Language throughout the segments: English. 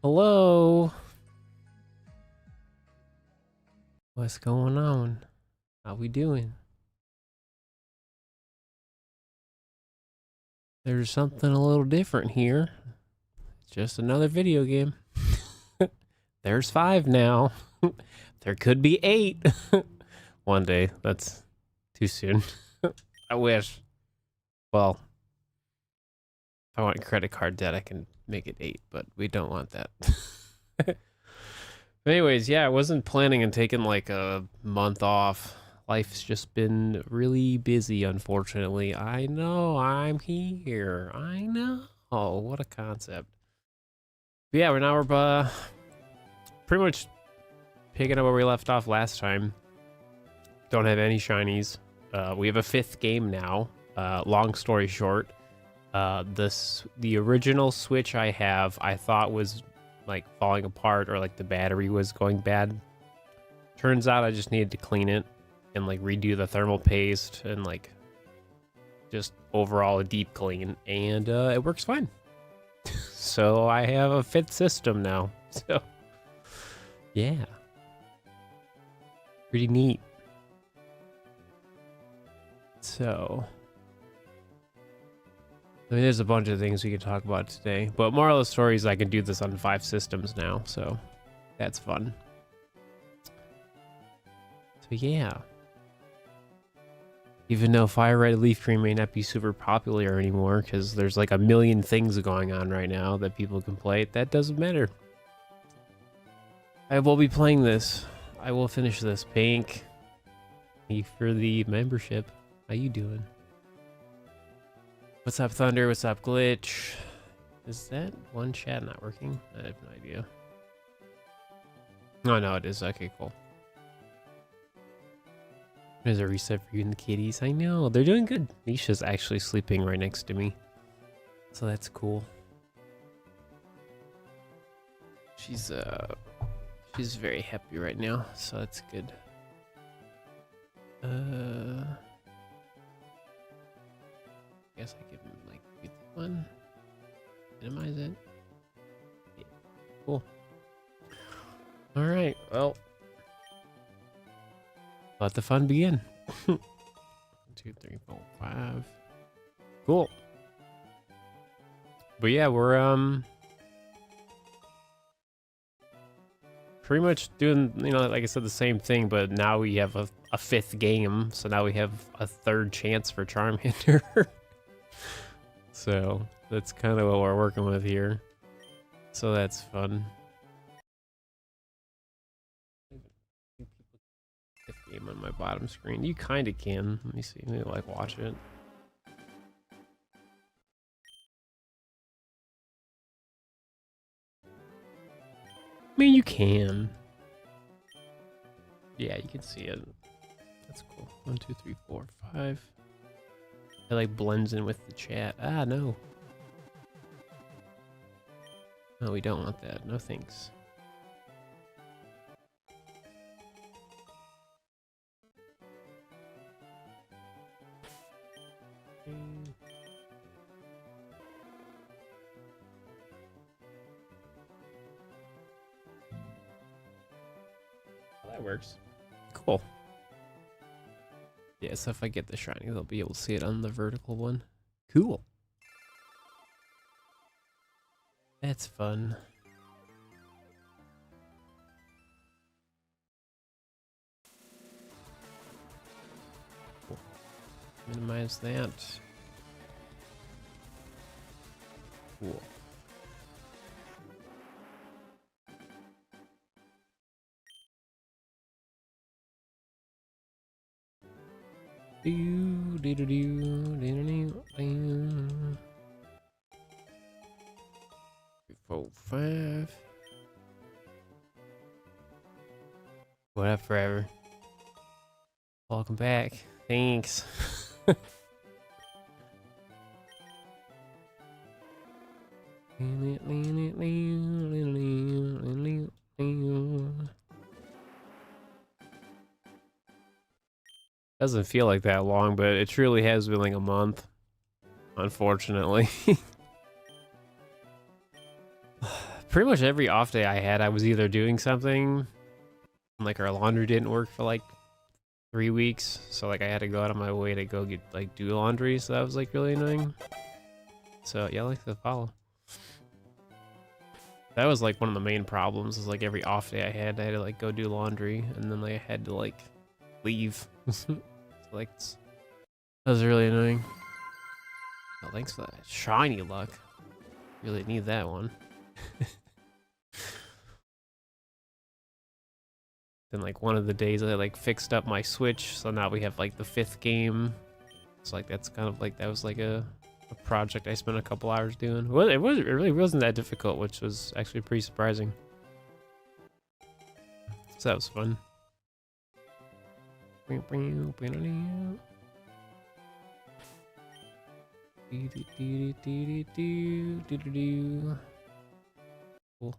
Hello. What's going on? How we doing? There's something a little different here. It's just another video game. There's 5 now. There could be 8. One day. That's too soon. I wish. Well, if I want credit card debt, I can make it 8, but we don't want that. Anyways, yeah, I wasn't planning on taking like a month off. Life's just been really busy, unfortunately. I know, I'm here. I know. What a concept. But yeah, we're pretty much picking up where we left off last time. Don't have any shinies. We have a 5th game now. Long story short, the original Switch I have, I thought was like falling apart or like the battery was going bad. Turns out I just needed to clean it and like redo the thermal paste and like just overall a deep clean, and it works fine. So I have a 5th system now. So yeah, pretty neat. So I mean, there's a bunch of things we could talk about today, but moral of the story is I can do this on 5 systems now, so that's fun. So yeah. Even though Firered Leafgreen may not be super popular anymore, because there's like a million things going on right now that people can play, that doesn't matter. I will be playing this. I will finish this. Pink, thank you for the membership. How you doing? What's up, Thunder? What's up, Glitch? Is that one chat not working? I have no idea. Oh, no, it is. Okay, cool. There's a reset for you and the kitties. I know. They're doing good. Nisha's actually sleeping right next to me. So that's cool. She's very happy right now, so that's good. Guess I can like mute that one, minimize it. Yeah. Cool. All right, well, let the fun begin. 1, 2, 3, 4, 5. Cool. But yeah, we're pretty much doing, you know, like I said, the same thing, but now we have a 5th game, so now we have a 3rd chance for Charmander. So that's kind of what we're working with here. So that's fun. 5th game on my bottom screen. You kind of can. Let me see. Maybe like watch it. I mean, you can. Yeah, you can see it. That's cool. 1, 2, 3, 4, 5. It like blends in with the chat. Ah, no. No, we don't want that. No thanks. Well, that works. Cool. Yeah, so if I get the shiny, they'll be able to see it on the vertical one. Cool. That's fun. Cool. Minimize that. Cool. Do do do do do do. 3, 4, 5. What up, forever? Welcome back. Thanks. Doesn't feel like that long, but it truly has been like a month, unfortunately. pretty much every off day I had, I was either doing something, like our laundry didn't work for like 3 weeks, so like I had to go out of my way to go get like do laundry, so that was like really annoying. So yeah, I like the follow. That was like one of the main problems, is like every off day I had to like go do laundry, and then like I had to like leave. So, like that was really annoying. Oh, thanks for that shiny luck. Really need that one. Then like one of the days I like fixed up my Switch, so now we have like the 5th game. So like that's kind of like, that was like a project I spent a couple hours doing. Well, it really wasn't that difficult, which was actually pretty surprising. So that was fun. Cool.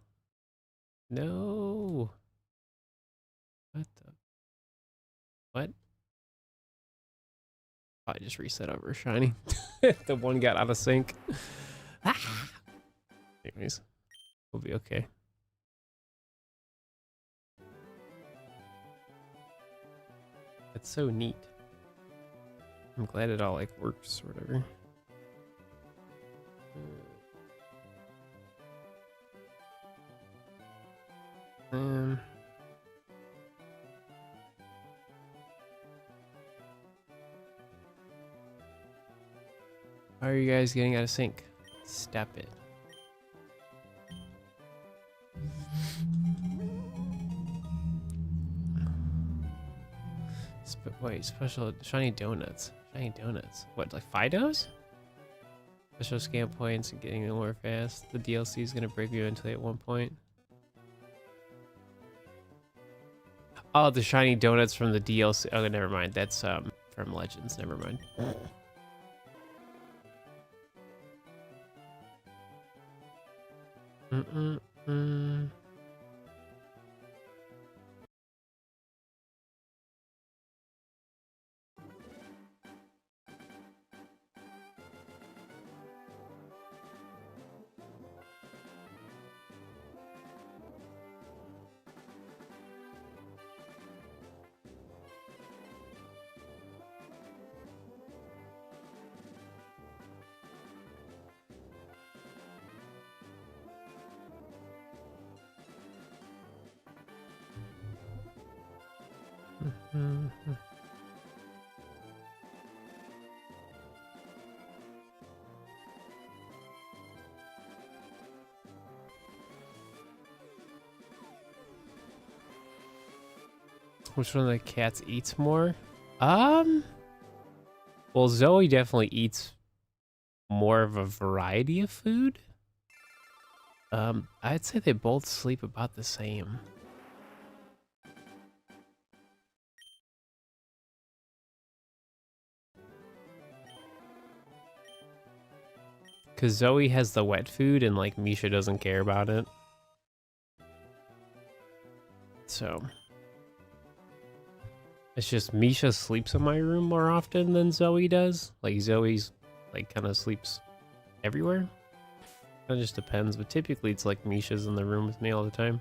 No. What the? What? I just reset over shiny. The one got out of sync. Ah! Anyways, we'll be okay. That's so neat. I'm glad it all like works or whatever. How are you guys getting out of sync? Step it. Wait, special shiny donuts. Shiny donuts. What, like Fidos? Special scam points and getting more fast. The DLC is gonna break you mentally at one point. Oh, the shiny donuts from the DLC. Oh, never mind. That's from Legends. Never mind. Which one of the cats eats more? Well, Zoe definitely eats more of a variety of food. I'd say they both sleep about the same. Because Zoe has the wet food and like Misha doesn't care about it. So it's just Misha sleeps in my room more often than Zoe does. Like Zoe's like kind of sleeps everywhere. It just depends, but typically it's like Misha's in the room with me all the time.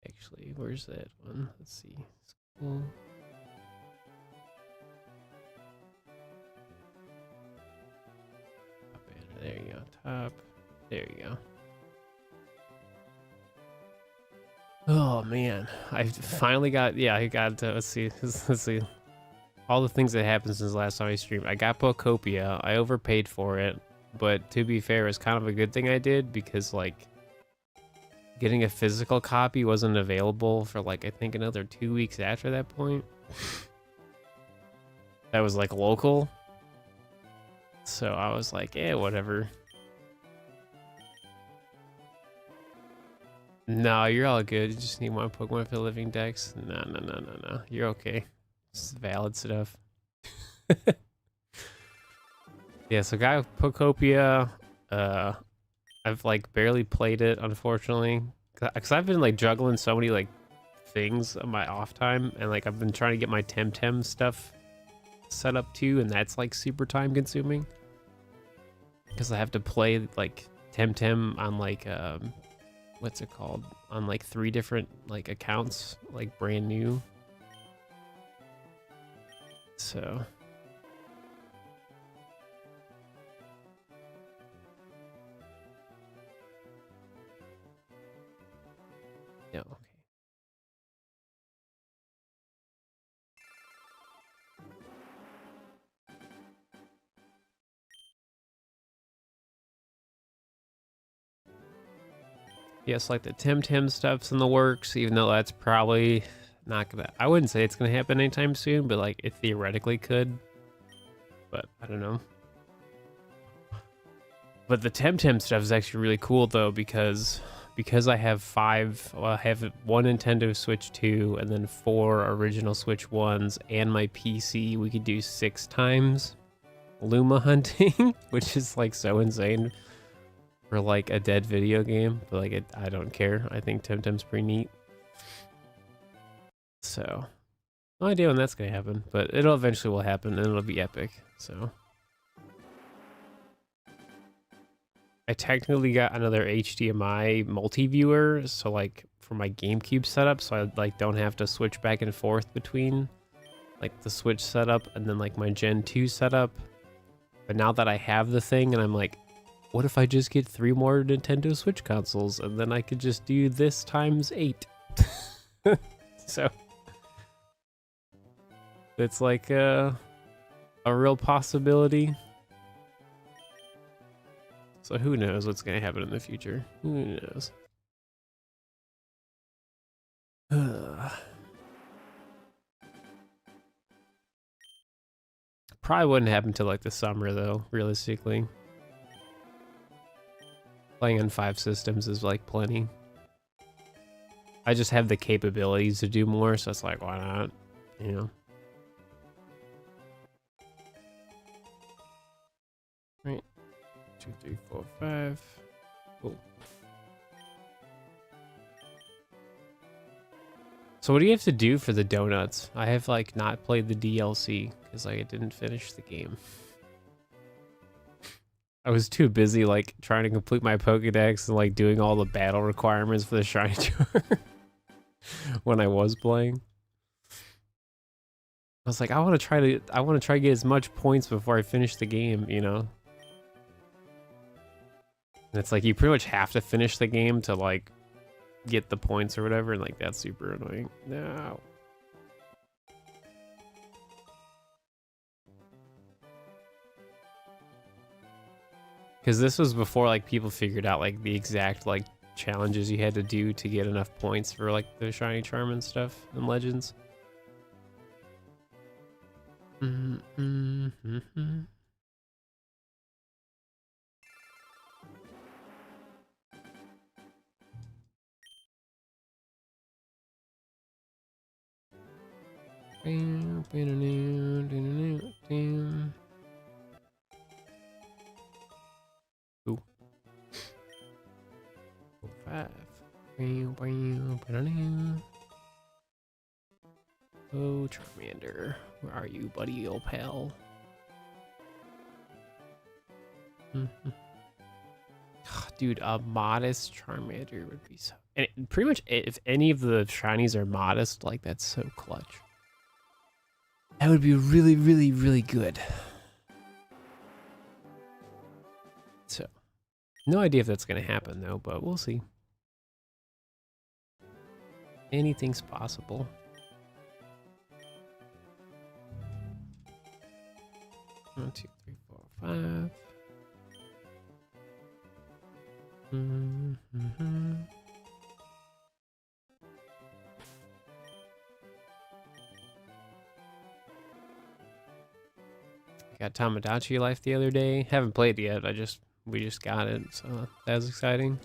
Actually, where's that one? Let's see. School. There you go. Top. There you go. Oh man, I finally got. Yeah, I got. Let's see. Let's see. All the things that happened since last time I streamed. I got Pokopia. I overpaid for it, but to be fair, it's kind of a good thing I did, because like getting a physical copy wasn't available for like I think another 2 weeks after that point. That was like local. So I was like, eh, whatever. No, you're all good. You just need one Pokemon for the living dex. No. You're okay. It's valid stuff. Yeah, so got Pokopia. I've like barely played it, unfortunately. Because I've been like juggling so many like things on my off time, and like I've been trying to get my Temtem stuff set up too, and that's like super time consuming because I have to play like Temtem on like what's it called, on like 3 different like accounts, like brand new. So yeah, okay. Yes, like the Temtem stuff's in the works, even though that's probably not gonna, I wouldn't say it's gonna happen anytime soon, but like it theoretically could. But I don't know. But the Temtem stuff is actually really cool though, because I have 5, well, I have 1 Nintendo Switch 2 and then 4 original Switch 1s and my PC, we could do 6 times Luma hunting, which is like so insane for like a dead video game, but like I don't care. I think Temtem's pretty neat. So no idea when that's gonna happen, but it'll eventually will happen and it'll be epic. So I technically got another HDMI multi-viewer, so like for my GameCube setup, so I like don't have to switch back and forth between like the Switch setup and then like my Gen 2 setup. But now that I have the thing, and I'm like, what if I just get 3 more Nintendo Switch consoles and then I could just do this times 8? So it's like a real possibility. So who knows what's going to happen in the future? Who knows? Probably wouldn't happen till like the summer though, realistically. Playing on 5 systems is like plenty. I just have the capabilities to do more, so it's like, why not? You know? Right. 2, 3, 4, 5. Cool. So what do you have to do for the donuts? I have like not played the DLC because like I didn't finish the game. I was too busy like trying to complete my Pokédex and like doing all the battle requirements for the shiny charm when I was playing. I was like, I want to try to get as much points before I finish the game, you know? And it's like you pretty much have to finish the game to like get the points or whatever, and like that's super annoying. No. Because this was before like people figured out like the exact like challenges you had to do to get enough points for like the shiny charm and stuff in Legends. Ooh. 5. Oh, Charmander, where are you, buddy, old pal? Dude, a modest Charmander would be so... And pretty much, if any of the shinies are modest, like, that's so clutch. That would be really, really, really good. So, no idea if that's going to happen, though, but we'll see. Anything's possible. One, 2, 3, 4, 5. I got Tamagotchi Life the other day. Haven't played yet. We just got it, so that was exciting.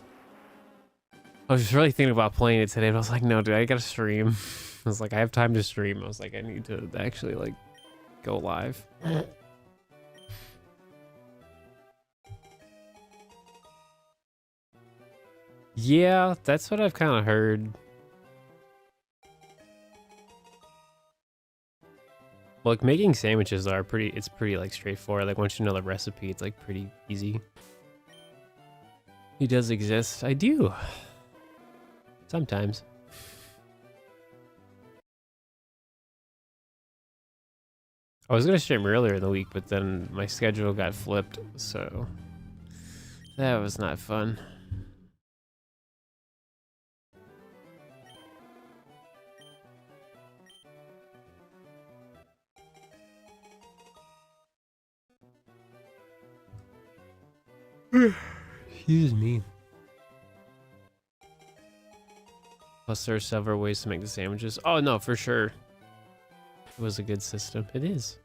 I was really thinking about playing it today, but I was like, no, dude, I gotta stream. I was like, I have time to stream. I was like, I need to actually like go live. Yeah, that's what I've kind of heard. Well, like making sandwiches are pretty. It's pretty like straightforward. Like once you know the recipe, it's like pretty easy. He does exist. I do. Sometimes. I was gonna stream earlier in the week, but then my schedule got flipped, so that was not fun. Excuse me. Plus, there are several ways to make the sandwiches. Oh no, for sure. It was a good system. It is.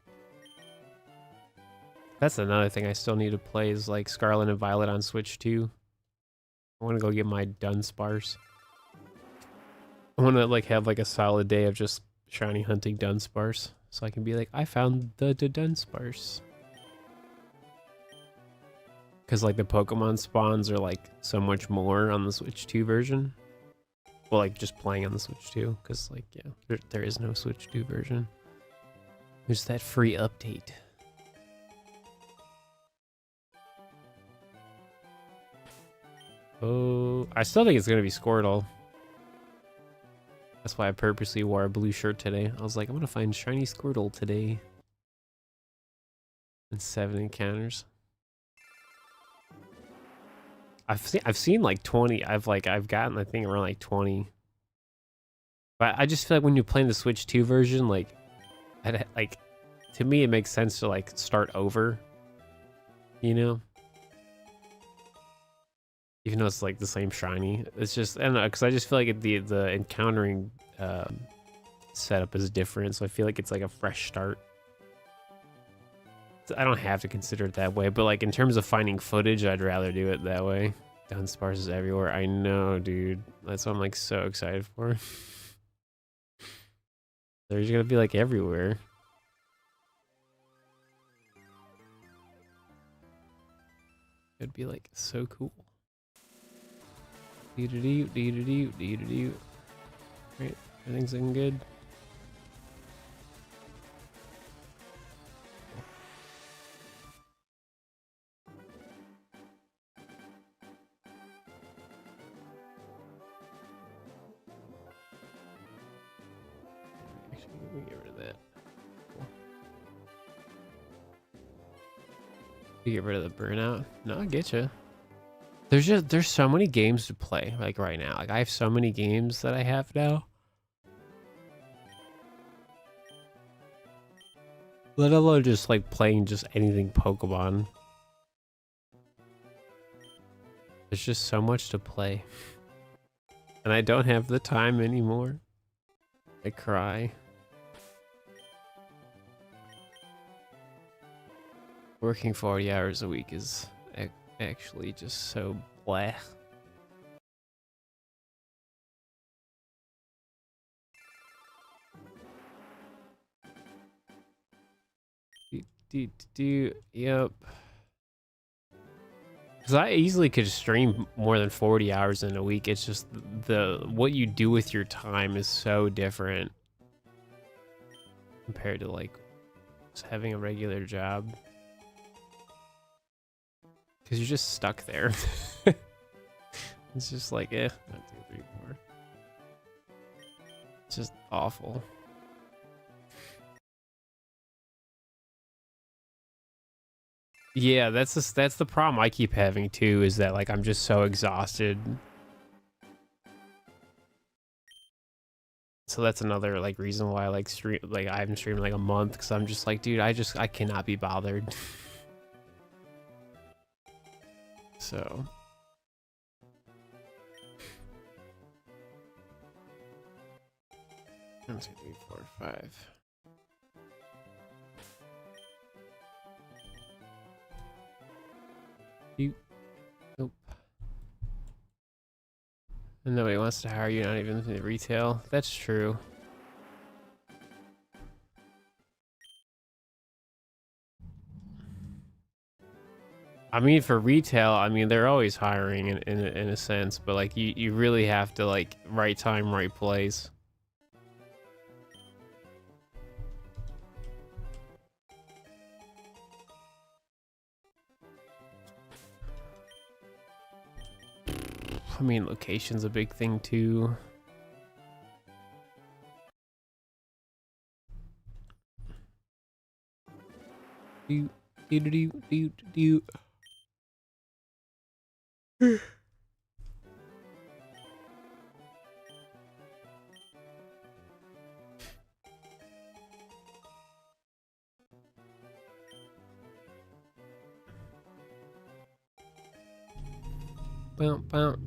That's another thing I still need to play is like Scarlet and Violet on Switch 2. I want to go get my Dunsparce. I want to like have like a solid day of just shiny hunting Dunsparce, so I can be like, I found the Dunsparce. Because like the Pokemon spawns are like so much more on the Switch 2 version. Well, like just playing on the Switch 2, because like yeah, there is no Switch 2 version. There's that free update. Oh, I still think it's gonna be Squirtle. That's why I purposely wore a blue shirt today. I was like, I'm gonna find shiny Squirtle today. And 7 encounters. I've seen like 20. I've gotten I think around like 20. But I just feel like when you're playing the Switch 2 version, like to me it makes sense to like start over. You know? Even though it's like the same shiny, it's just I don't know, because I just feel like the encountering setup is different, so I feel like it's like a fresh start. I don't have to consider it that way, but like in terms of finding footage, I'd rather do it that way. Dunsparce is everywhere. I know, dude. That's what I'm like so excited for. They're just gonna be like everywhere. It'd be like so cool. Dee-doo-doo. Right, everything's looking good. Actually, let me get rid of that. Cool. You get rid of the burnout? No, I get you. There's so many games to play like right now. Like I have so many games that I have now. Let alone just like playing just anything Pokemon. There's just so much to play. And I don't have the time anymore. I cry. Working 40 hours a week is actually just so blah. Yep. Because I easily could stream more than 40 hours in a week. It's just what you do with your time is so different compared to like just having a regular job. Because you're just stuck there. It's just like, 1, 2, 3, 4. It's just awful. Yeah, that's the problem I keep having too, is that like I'm just so exhausted. So that's another like reason why I like I haven't streamed like a month, because I'm just like, dude, I cannot be bothered. So 1, 2, 3, 4, 5. Nope. And nobody wants to hire you, not even in retail. That's true. I mean, for retail, I mean, they're always hiring in a sense, but like you really have to like right time, right place. I mean, location's a big thing too. Do do do do do do. Bump, bump.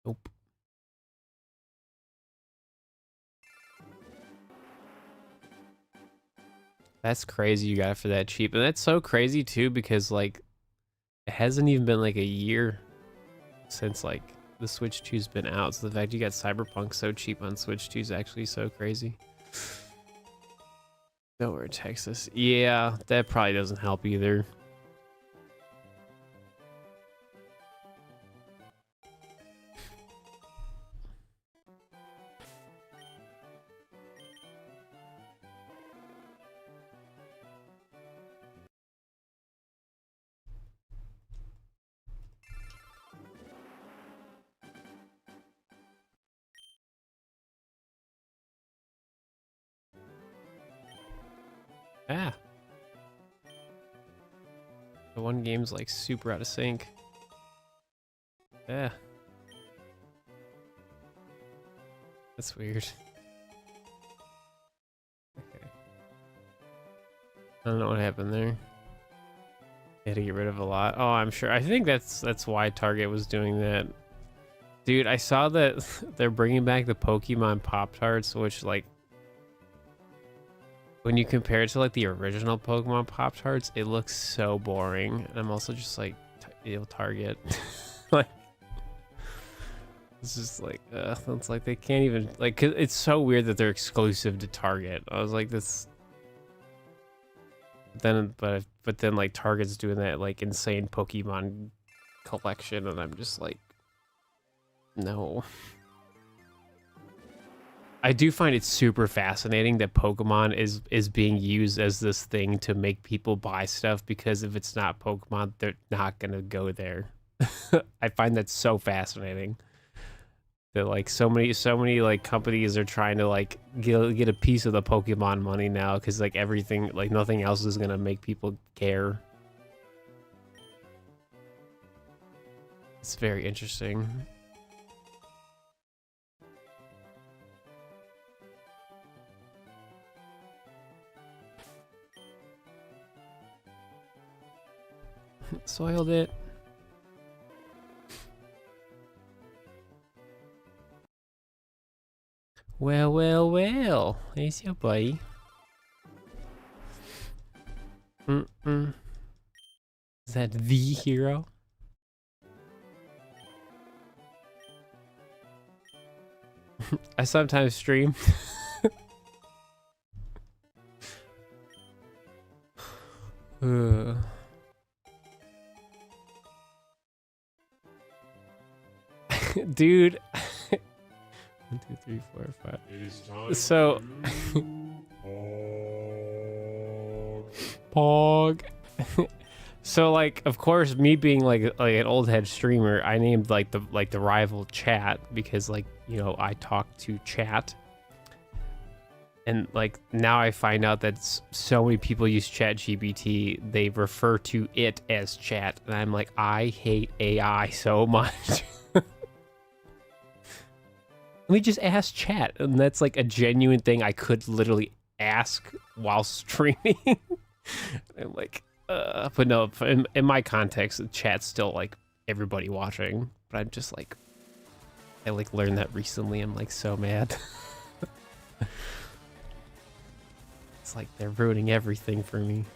Nope. That's crazy you got it for that cheap. And that's so crazy too because like it hasn't even been like a year since like the Switch 2's been out. So the fact you got Cyberpunk so cheap on Switch 2 is actually so crazy. Nowhere, Texas. Yeah, that probably doesn't help either. Ah. The one game's like super out of sync. Yeah. That's weird. Okay. I don't know what happened there. They had to get rid of a lot. Oh, I'm sure. I think that's why Target was doing that. Dude, I saw that they're bringing back the Pokemon Pop-Tarts, which like when you compare it to like the original Pokemon Pop-Tarts, it looks so boring. And I'm also just like, Target. Like, it's just like, it's like they can't even, like, 'cause it's so weird that they're exclusive to Target. I was like, this. But then like Target's doing that like insane Pokemon collection, and I'm just like, no. I do find it super fascinating that Pokemon is being used as this thing to make people buy stuff, because if it's not Pokemon, they're not gonna go there. I find that so fascinating. That like so many like companies are trying to like get a piece of the Pokemon money now, because like everything, like nothing else is gonna make people care. It's very interesting. Soiled it. Well, well, well. Here's your buddy. Is that the hero? I sometimes stream. Dude. 1, 2, 3, 4, 5. So Pog. So like, of course, me being like an old head streamer, I named like the rival chat, because like, you know, I talk to chat. And like now I find out that so many people use ChatGPT, they refer to it as chat, and I'm like, I hate AI so much. Let me just ask chat, and that's like a genuine thing I could literally ask while streaming. I'm like, but no, in my context, chat's still like everybody watching. But I'm just like, I like learned that recently. I'm like so mad. It's like they're ruining everything for me.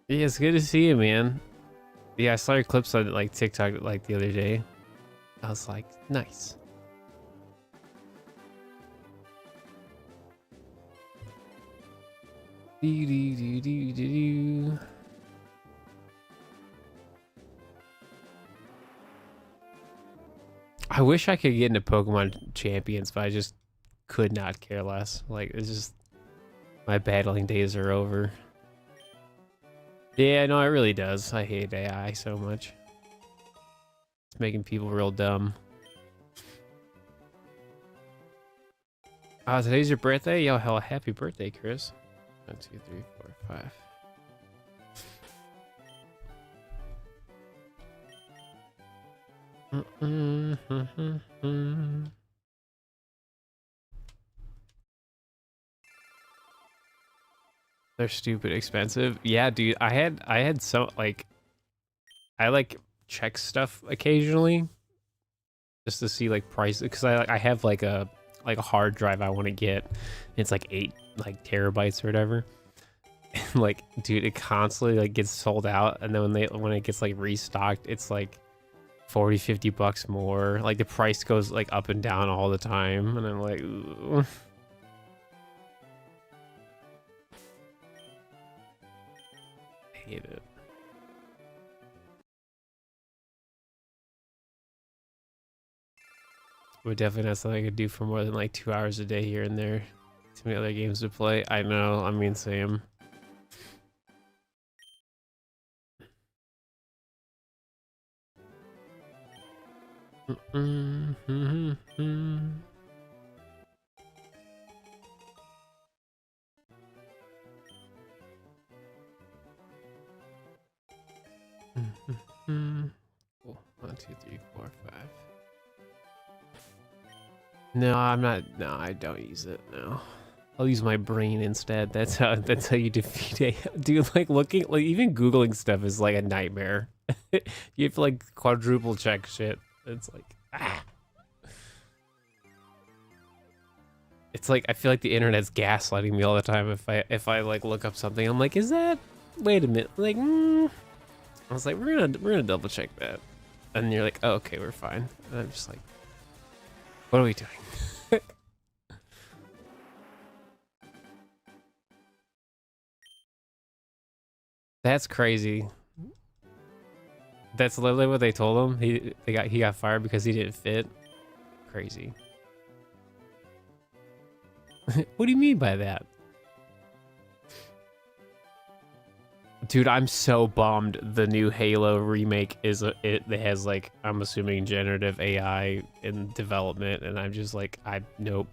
Yeah, it's good to see you, man. Yeah, I saw your clips on like TikTok like the other day. I was like, nice. I wish I could get into Pokemon Champions, but I just could not care less. Like, it's just, my battling days are over. Yeah, no, it really does. I hate AI so much. It's making people real dumb. Today's your birthday? Yo, hell, happy birthday, Chris. 1, 2, 3, 4, 5. They're stupid expensive. Yeah, dude. I had so like I like check stuff occasionally just to see like price because I have like a hard drive I want to get. It's like 8 like terabytes or whatever. And like, dude, it constantly like gets sold out, and then when it gets like restocked, it's like 40, 50 bucks more. Like the price goes like up and down all the time, and I'm like, ooh. I hate it. But definitely not something I could do for more than like 2 hours a day here and there. Too many other games to play. I know, I mean, same. Cool. 1, 2, 3, 4, 5. No, I'm not. No, I don't use it. No, I'll use my brain instead. That's how you defeat AI. Dude, like looking, like even Googling stuff is like a nightmare. You have to like quadruple check shit. It's like, ah. It's like I feel like the internet's gaslighting me all the time. If I like look up something, I'm like, is that? Wait a minute. Like, I was like, we're gonna double check that, and you're like, oh, okay, we're fine. And I'm just like, what are we doing? That's crazy. That's literally what they told him. He got fired because he didn't fit. Crazy. What do you mean by that? Dude, I'm so bummed the new Halo remake it has like, I'm assuming generative AI in development, and I'm just like, nope.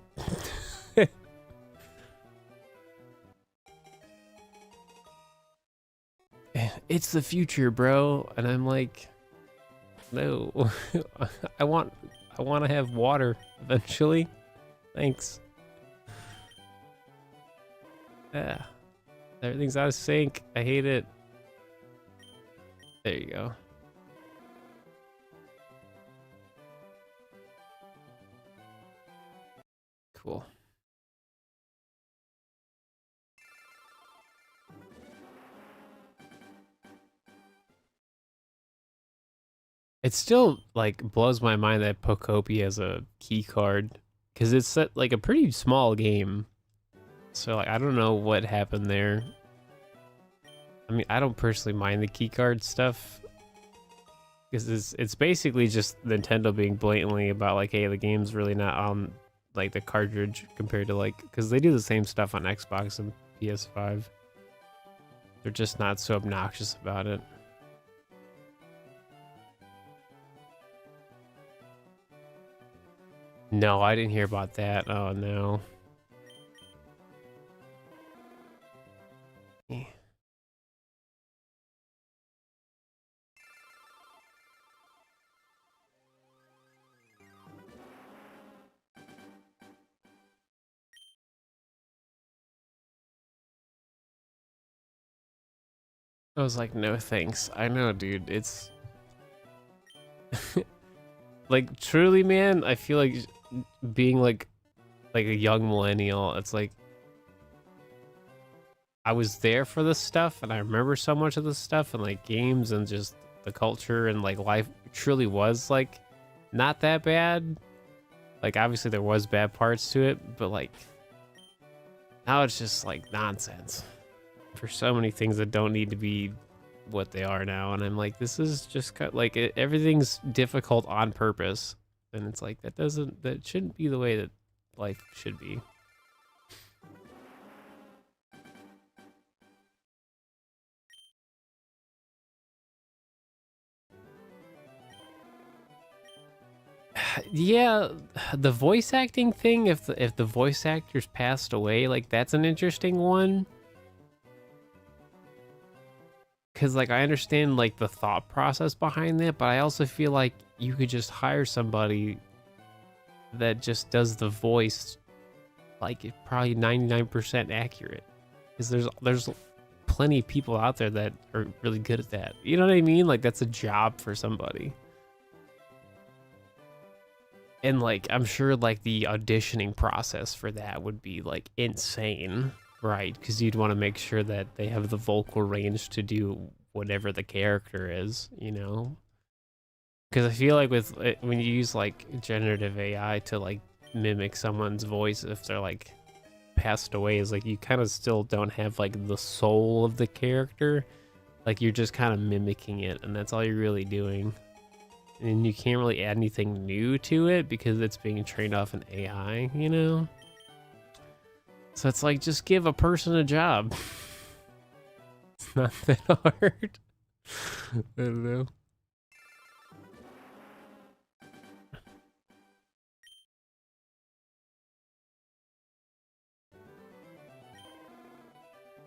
It's the future, bro. And I'm like, no. I want to have water eventually. Thanks. Yeah. Everything's out of sync. I hate it. There you go. Cool. It still like blows my mind that Pocopi has a key card, because it's set like a pretty small game. So like, I don't know what happened there. I mean, I don't personally mind the keycard stuff, because it's basically just Nintendo being blatantly about like, hey, the game's really not on like the cartridge compared to like, because they do the same stuff on Xbox and PS5. They're just not so obnoxious about it. No, I didn't hear about that. Oh no. I was like, no thanks. I know, dude. It's like, truly, man, I feel like being like a young millennial, it's like I was there for this stuff, and I remember so much of this stuff, and like games and just the culture and like life truly was like not that bad. Like obviously there was bad parts to it, but like now it's just like nonsense for so many things that don't need to be what they are now. And I'm like, this is just kind of like everything's difficult on purpose, and it's like that shouldn't be the way that life should be. Yeah, the voice acting thing, if the voice actors passed away, like that's an interesting one. Cause like I understand like the thought process behind that, but I also feel like you could just hire somebody that just does the voice like probably 99% accurate. Cause there's plenty of people out there that are really good at that. You know what I mean? Like that's a job for somebody. And like I'm sure like the auditioning process for that would be like insane, right? Because you'd want to make sure that they have the vocal range to do whatever the character is, you know? Because I feel like with when you use like generative AI to like mimic someone's voice, if they're like passed away, is like you kind of still don't have like the soul of the character. Like you're just kind of mimicking it, and that's all you're really doing. And you can't really add anything new to it because it's being trained off an AI, you know? So it's like, just give a person a job. It's not that hard. I don't know.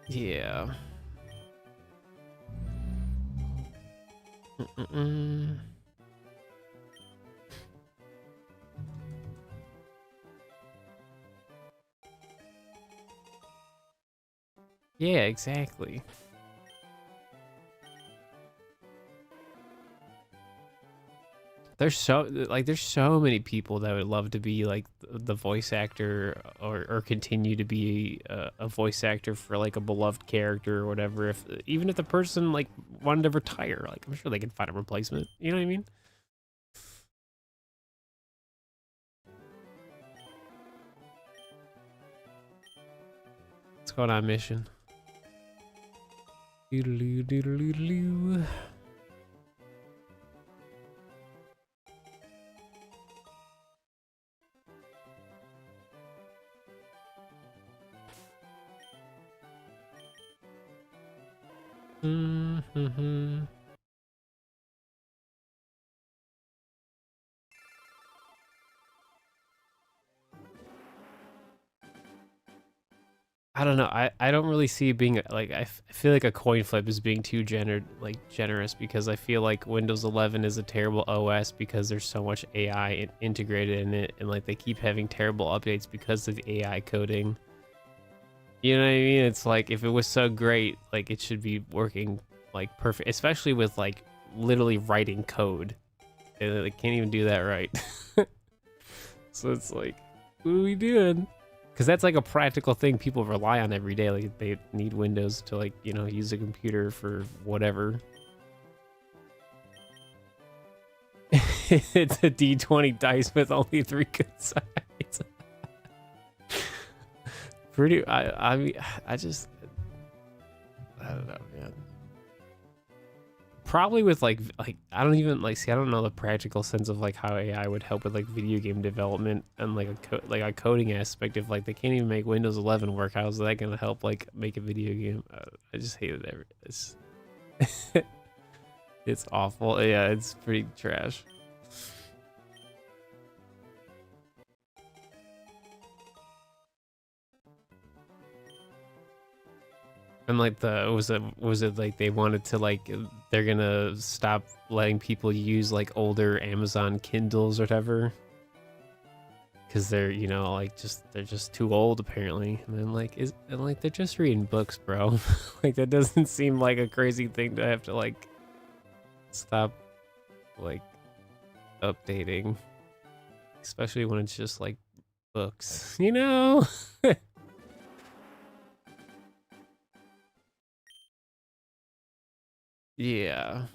Yeah. Yeah, exactly. There's so many people that would love to be like the voice actor or continue to be a voice actor for like a beloved character or whatever. If even if the person like wanted to retire, like I'm sure they could find a replacement. You know what I mean? What's going on, mission? Doodaloo, doodaloo, doodaloo. Mm-hmm. I don't know. I don't really see it being like I feel like a coin flip is being too generous because I feel like Windows 11 is a terrible OS because there's so much AI integrated in it, and like they keep having terrible updates because of AI coding. You know what I mean? It's like if it was so great, like it should be working like perfect, especially with like literally writing code. They can't even do that right. So it's like, what are we doing? Because that's like a practical thing people rely on every day. Like they need Windows to like, you know, use a computer for whatever. It's a D20 dice with only 3 good sides. Pretty, I mean, I don't know, man. Probably with like I don't even like see I don't know the practical sense of like how AI would help with like video game development and like a coding aspect. If like they can't even make Windows 11 work, how's that gonna help like make a video game? I just hate it. It's it's awful. Yeah, it's pretty trash. And like was it like they wanted to like they're gonna stop letting people use like older Amazon Kindles or whatever because they're, you know, like they're just too old apparently. And then like they're just reading books, bro. Like that doesn't seem like a crazy thing to have to like stop like updating, especially when it's just like books, you know. Yeah.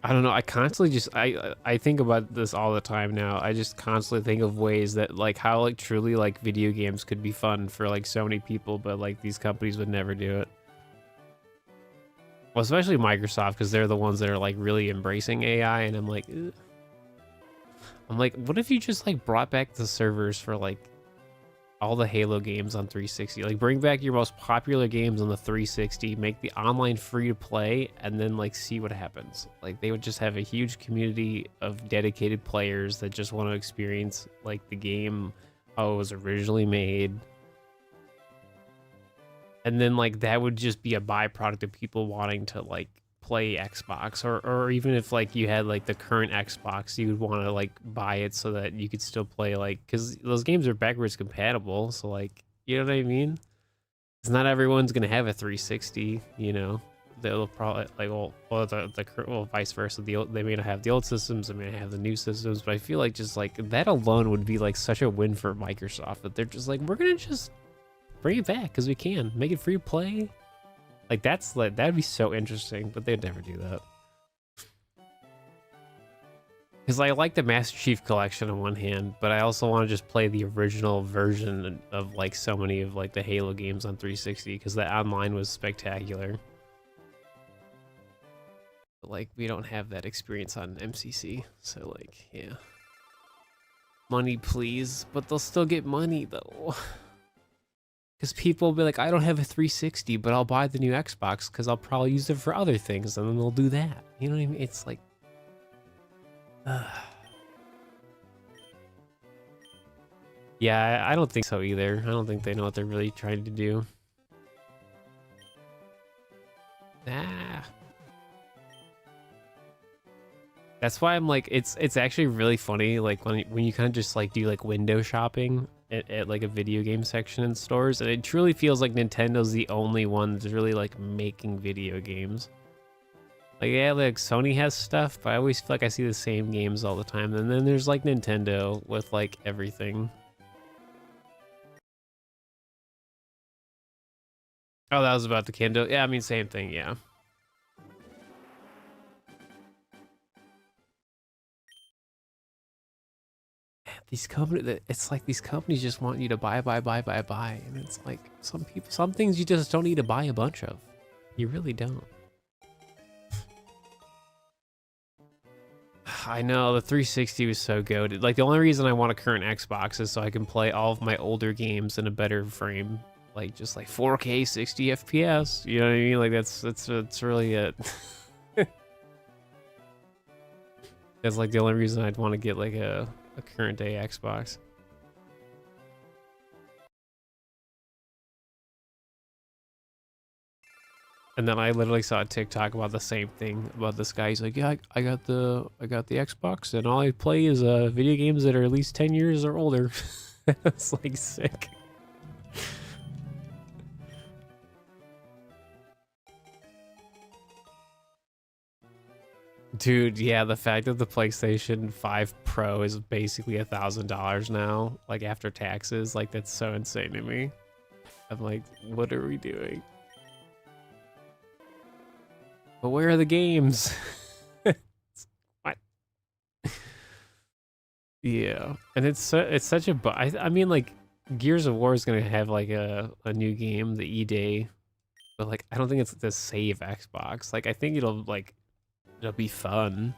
I don't know. I constantly just I think about this all the time now. I just constantly think of ways that like how like truly like video games could be fun for like so many people, but like these companies would never do it. Well, especially Microsoft, because they're the ones that are like really embracing AI, and I'm like, ugh. I'm like, what if you just like brought back the servers for like all the Halo games on 360? Like, bring back your most popular games on the 360, make the online free to play, and then like see what happens. Like, they would just have a huge community of dedicated players that just want to experience like the game how it was originally made. And then like that would just be a byproduct of people wanting to like play Xbox, or even if like you had like the current Xbox, you would want to like buy it so that you could still play, like, because those games are backwards compatible. So like, you know what I mean? It's not everyone's gonna have a 360, you know. They'll probably like, well, vice versa. They may not have the old systems, they may not have the new systems, but I feel like just like that alone would be like such a win for Microsoft, that they're just like, we're gonna just bring it back because we can make it free to play. Like, that's like, that'd be so interesting, but they'd never do that. Because I like the Master Chief Collection on one hand, but I also want to just play the original version of like so many of like the Halo games on 360, because the online was spectacular. But like, we don't have that experience on MCC, so like, yeah. Money, please, but they'll still get money though. Because people will be like, I don't have a 360, but I'll buy the new Xbox because I'll probably use it for other things, and then they'll do that. You know what I mean? It's like... Yeah, I don't think so either. I don't think they know what they're really trying to do. Ah. That's why I'm like, it's actually really funny, like when you kind of just like do like window shopping at like a video game section in stores, and it truly feels like Nintendo's the only one that's really like making video games. Like, yeah, like Sony has stuff, but I always feel like I see the same games all the time. And then there's like Nintendo with like everything. Oh, that was about the Kindle. Yeah, I mean, same thing, yeah. These companies, it's like these companies just want you to buy, and it's like some things you just don't need to buy a bunch of. You really don't. I know, the 360 was so goated. Like, the only reason I want a current Xbox is so I can play all of my older games in a better frame, like just like 4K 60 FPS. You know what I mean? Like, that's really it. That's like the only reason I'd want to get like a current day Xbox. And then I literally saw a TikTok about the same thing about this guy. He's like, yeah, I got the Xbox, and all I play is video games that are at least 10 years or older. It's like sick. Dude, yeah, the fact that the PlayStation 5 Pro is basically $1,000 now, like after taxes, like that's so insane to me. I'm like, what are we doing? But where are the games? What? Yeah, and it's such a. I mean, like, Gears of War is gonna have like a new game, the E-Day, but like I don't think it's the save Xbox. Like, I think it'll be fun,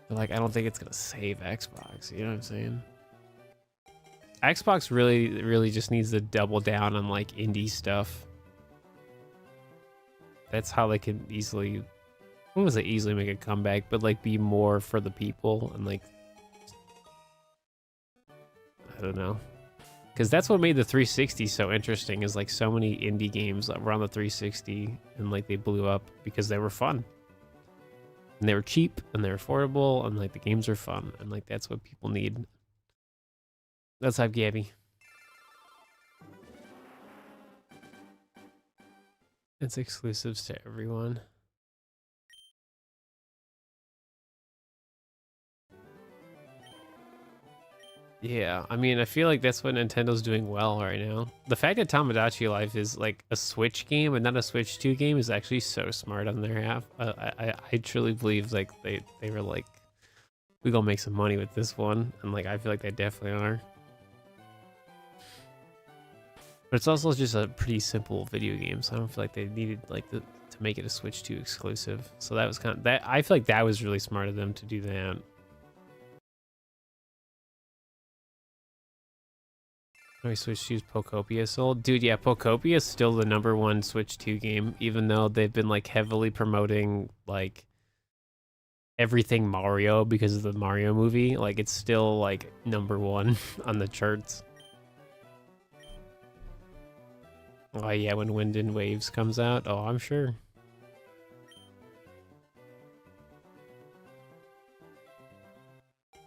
but like I don't think it's gonna save Xbox. You know what I'm saying? Xbox really just needs to double down on like indie stuff. That's how they can easily, I don't want to say easily make a comeback, but like be more for the people, and like, I don't know. Because that's what made the 360 so interesting, is like so many indie games that were on the 360 and like they blew up because they were fun. And they were cheap and they're affordable, and like the games are fun, and like that's what people need. Let's have Gabby. It's exclusives to everyone. Yeah, I mean, I feel like that's what Nintendo's doing well right now. The fact that Tamagotchi Life is like a Switch game and not a Switch 2 game is actually so smart on their half. I truly believe like they were like, we gonna make some money with this one, and like I feel like they definitely are. But it's also just a pretty simple video game, so I don't feel like they needed like to to make it a Switch 2 exclusive. So that was kind of that. I feel like that was really smart of them to do that. Switch 2's Pokopia sold. Dude, yeah, Pokopia is still the #1 Switch 2 game, even though they've been like heavily promoting like everything Mario because of the Mario movie. Like it's still like #1 on the charts. Oh yeah, when Wind and Waves comes out. Oh, I'm sure.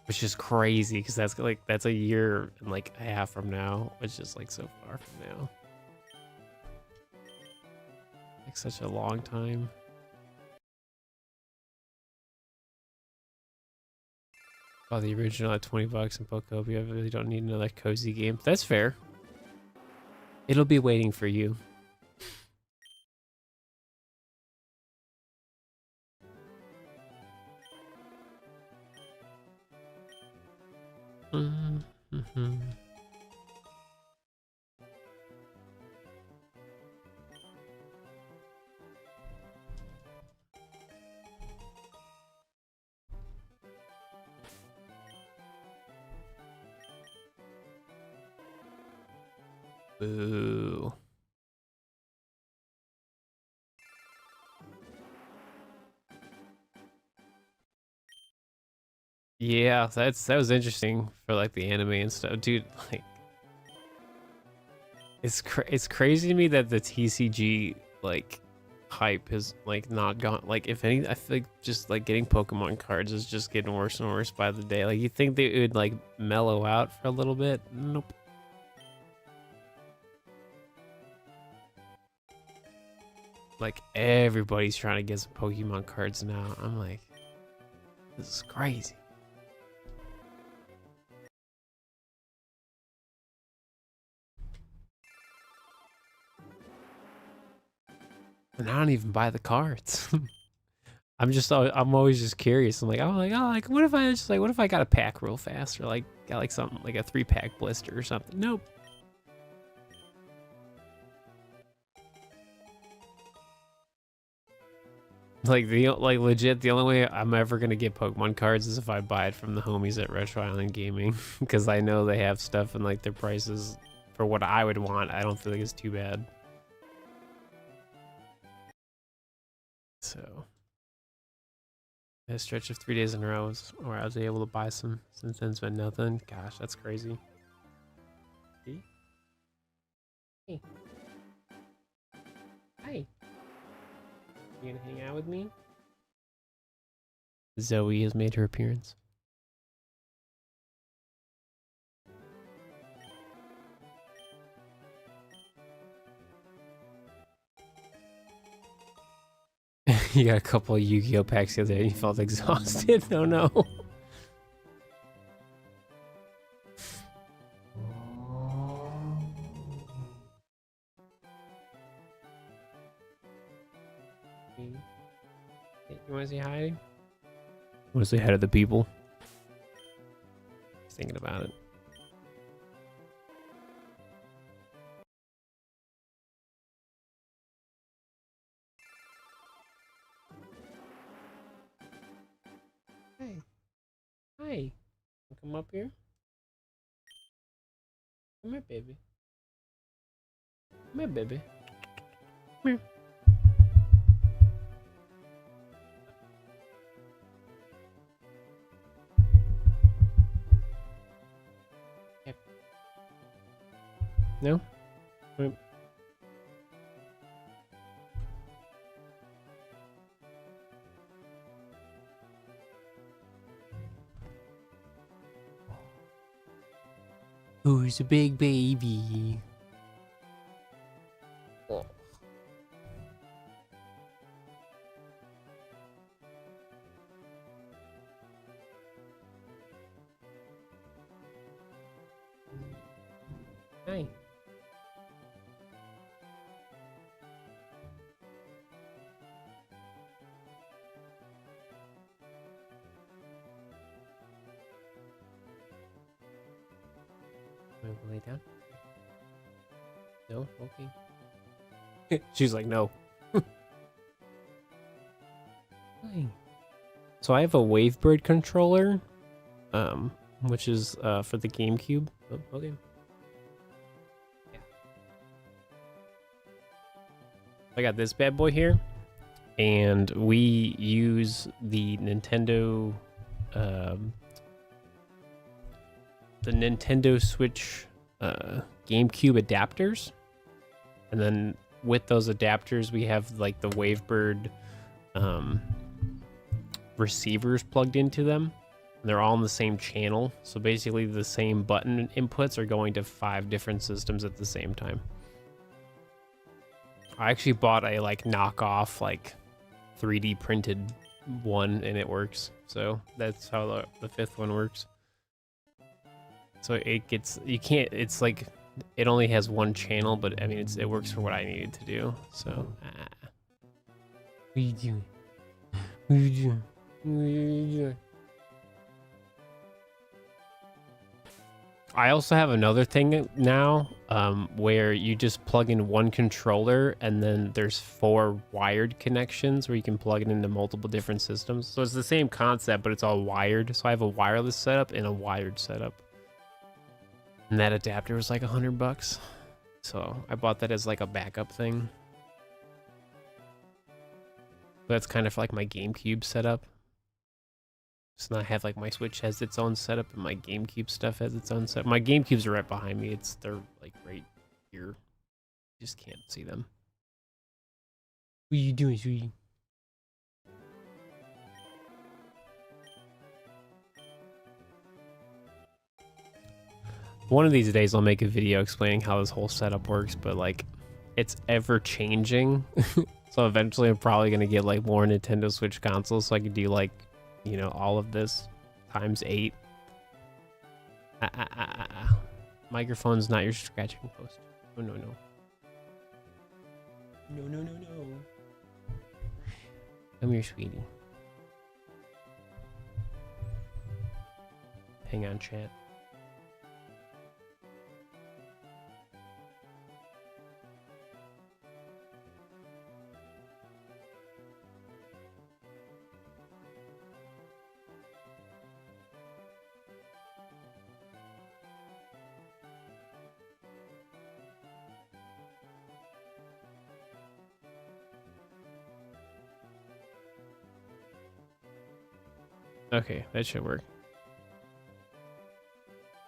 Which is crazy because that's a year and like a half from now, which is like so far from now. Like such a long time. Oh, the original at $20 in Pokopia. I really don't need another cozy game. That's fair. It'll be waiting for you. Mm-hmm. Boo. Yeah, that was interesting for like the anime and stuff, dude. Like, it's crazy to me that the TCG like hype has like not gone. Like, if any, I feel like just like getting Pokemon cards is just getting worse and worse by the day. Like, you think they would like mellow out for a little bit? Nope. Like, everybody's trying to get some Pokemon cards now. I'm like, this is crazy. And I don't even buy the cards. I'm always just curious. I'm like, what if I got a pack real fast, or like got like something like a 3-pack blister or something? Nope. Like legit, the only way I'm ever gonna get Pokemon cards is if I buy it from the homies at Retro Island Gaming, because I know they have stuff and like their prices for what I would want. I don't feel like it's too bad. So, a stretch of 3 days in a row where I was able to buy some since then, spent nothing. Gosh, that's crazy. Hey. Hey. Hi. You gonna hang out with me? Zoe has made her appearance. You got a couple of Yu-Gi-Oh packs the other day and you felt exhausted. Oh no. You want to say hi? You want to say hi to the people? He's thinking about it. Hey. Hi. Come up here. Come here, baby. Come here, baby. Come here. Yep. No? Wait. Who's a big baby? Oh. Hi. Want to lay down? No? Okay. She's like, no. playing? So I have a Wavebird controller, which is for the GameCube. Oh, okay. Yeah. I got this bad boy here, and we use the Nintendo Switch GameCube adapters, and then with those adapters we have like the Wavebird receivers plugged into them, and they're all on the same channel, so basically the same button inputs are going to 5 different systems at the same time. I actually bought a like knockoff like 3D printed one, and it works, so that's how the 5th one works. So it gets, you can't, it's like it only has 1 channel, but I mean it works for what I needed to do. So what are you doing? What are you doing? What are you doing? I also have another thing now, where you just plug in 1 controller, and then there's 4 wired connections where you can plug it into multiple different systems. So it's the same concept, but it's all wired. So I have a wireless setup and a wired setup. And that adapter was like $100. So I bought that as like a backup thing. That's kind of like my GameCube setup. So now I have like my Switch has its own setup, and my GameCube stuff has its own setup. My GameCubes are right behind me. They're like right here. You just can't see them. What are you doing, sweetie? One of these days I'll make a video explaining how this whole setup works, but like it's ever changing. So eventually I'm probably gonna get like more Nintendo Switch consoles so I can do like, you know, all of this times 8. Microphone's not your scratching post. Oh no no. No no no no. Come here, sweetie. Hang on, chat. Okay, that should work.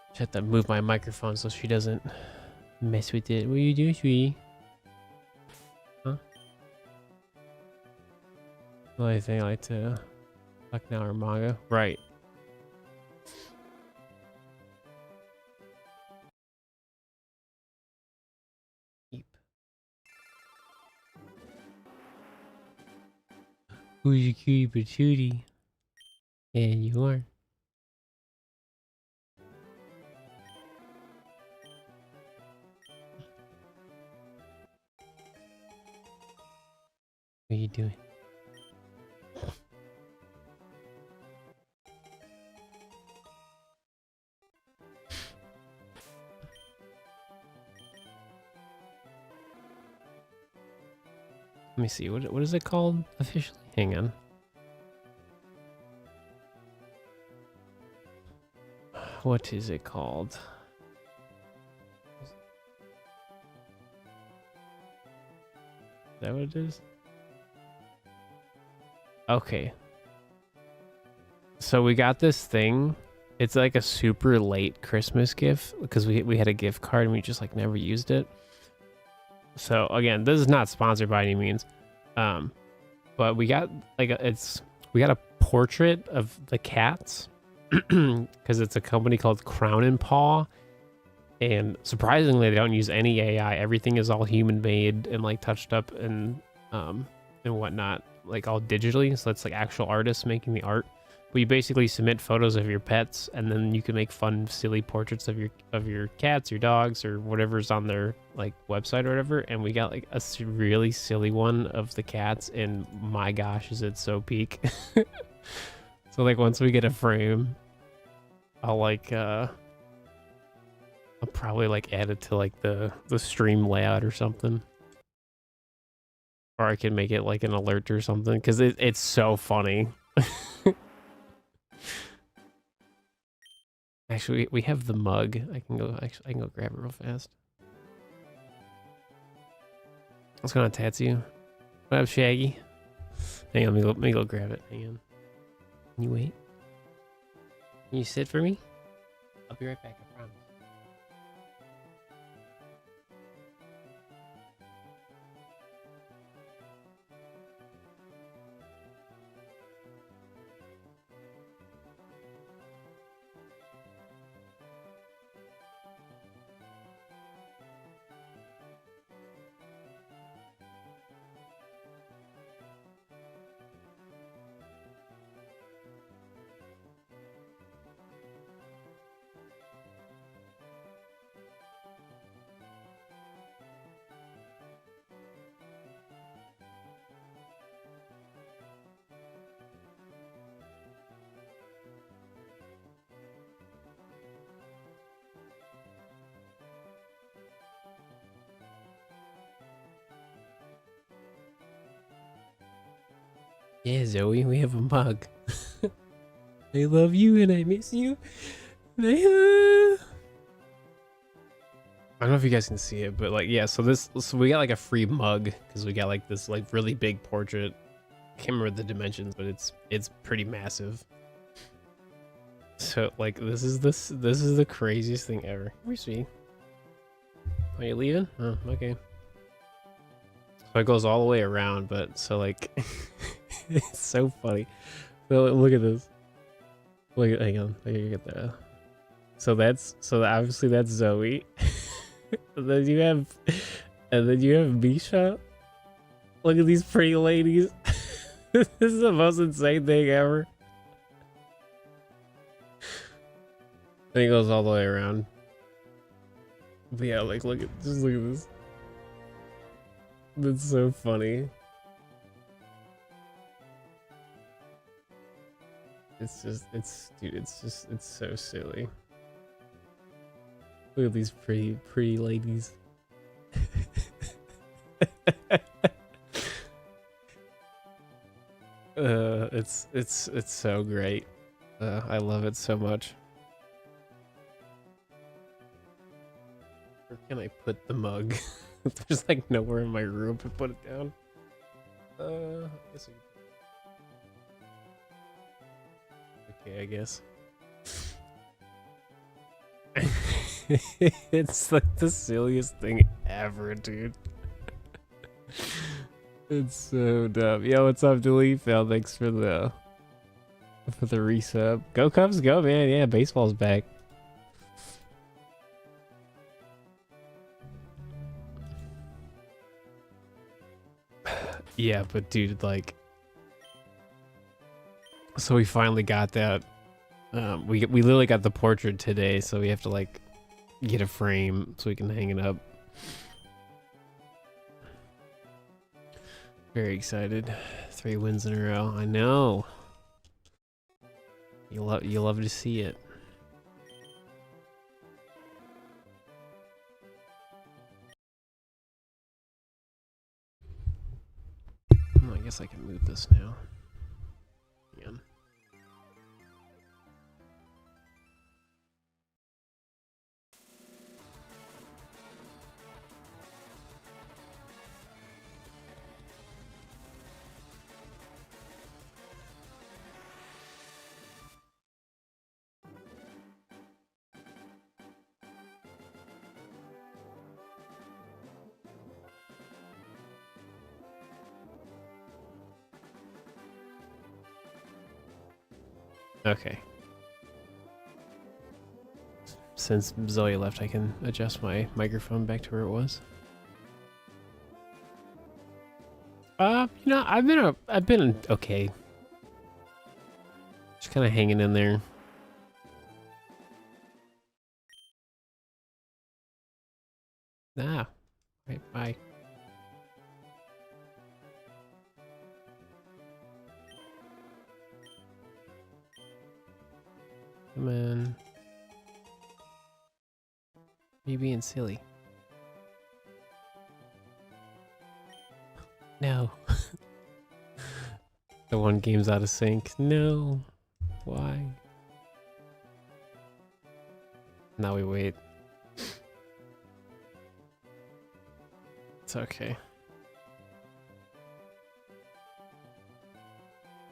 Just have to move my microphone so she doesn't mess with it. What are you doing, sweetie? Huh? The only thing I like to fuck now or manga. Right. Keep. Who's your cutie patootie? Yeah, you are. What are you doing? Let me see. What is it called officially? Hang on. What is it called? Is that what it is? Okay. So we got this thing. It's like a super late Christmas gift because we had a gift card and we just like never used it. So again, this is not sponsored by any means. But we got like we got a portrait of the cats. Because it's a company called Crown and Paw, and surprisingly they don't use any AI. Everything is all human made and like touched up and whatnot, like all digitally. So it's like actual artists making the art. But you basically submit photos of your pets, and then you can make fun, silly portraits of your cats, your dogs, or whatever's on their like website or whatever. And we got like a really silly one of the cats, and my gosh, is it so peak. So like once we get a frame, I'll like I'll probably like add it to like the stream layout or something. Or I can make it like an alert or something, because it's so funny. Actually, we have the mug. I can go grab it real fast. What's going on, Tatsu? What up, Shaggy? Hang on, let me go grab it. Hang on. Can you wait? Can you sit for me? I'll be right back, I promise. Yeah, Zoe, we have a mug. I love you and I miss you. I don't know if you guys can see it, but like, yeah, so we got like a free mug because we got like this like really big portrait. Can't remember the dimensions, but it's pretty massive. So like this is the craziest thing ever. Where's she? Are you leaving? Oh, okay. So it goes all the way around, but so like it's so funny. So look at this. Look at, hang on, I gotta get that. So obviously that's Zoe. And then you have Misha. Look at these pretty ladies. This is the most insane thing ever. And it goes all the way around. But yeah, like look at this. That's so funny. It's so silly. Look at these pretty ladies. It's so great. I love it so much. Where can I put the mug? There's like nowhere in my room to put it down. Okay, I guess. It's like the silliest thing ever, dude. It's so dumb. Yo, what's up, Delete? Phil, thanks for the resub. Go Cubs, go, man. Yeah, baseball's back. Yeah, but dude, like, so we finally got that. We literally got the portrait today, so we have to like get a frame so we can hang it up. Very excited. 3 wins in a row. I know. You love to see it. Oh, I guess I can move this now. Yeah. Okay. Since Zoe left, I can adjust my microphone back to where it was. You know, I've been okay. Just kind of hanging in there. Ah, right, bye. Come on. You being silly. No. The one game's out of sync. No. Why? Now we wait. It's okay.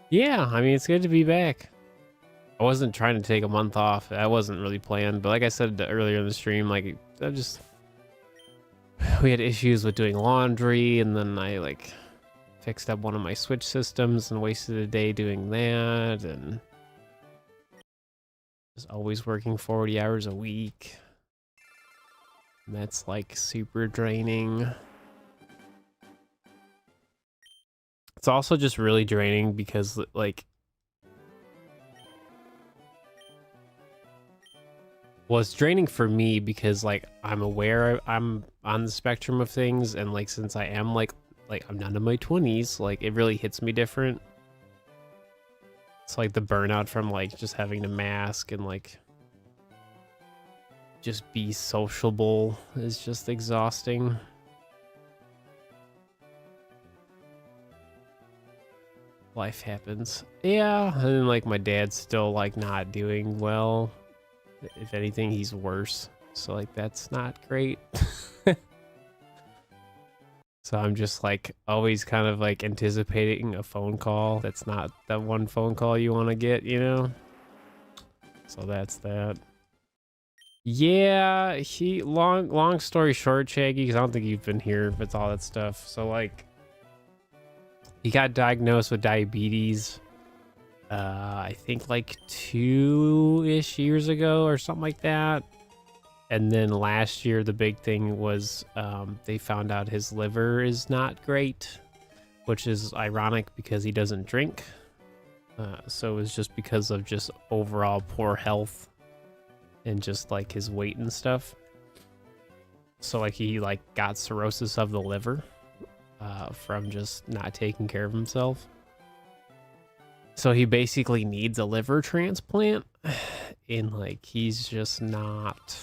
Yeah, I mean, it's good to be back. I wasn't trying to take a month off. I wasn't really planned, but like I said earlier in the stream, like we had issues with doing laundry, and then I like fixed up one of my Switch systems and wasted a day doing that, and was always working 40 hours a week. And that's like super draining. It's also just really draining because like, well, it's draining for me because like I'm aware I'm on the spectrum of things, and like since I am like I'm not in my 20s, like it really hits me different. It's like the burnout from like just having to mask and like just be sociable is just exhausting. Life happens. Yeah, and then like my dad's still like not doing well. If anything, he's worse. So like that's not great. So I'm just like always kind of like anticipating a phone call that's not that one phone call you want to get, you know? So that's that. Yeah, long story short, Shaggy, because I don't think you've been here with all that stuff. So like he got diagnosed with diabetes I think like 2-ish years ago or something like that. And then last year, the big thing was they found out his liver is not great, which is ironic because he doesn't drink. So it was just because of just overall poor health and just like his weight and stuff. So like he like got cirrhosis of the liver from just not taking care of himself. So he basically needs a liver transplant, and like he's just not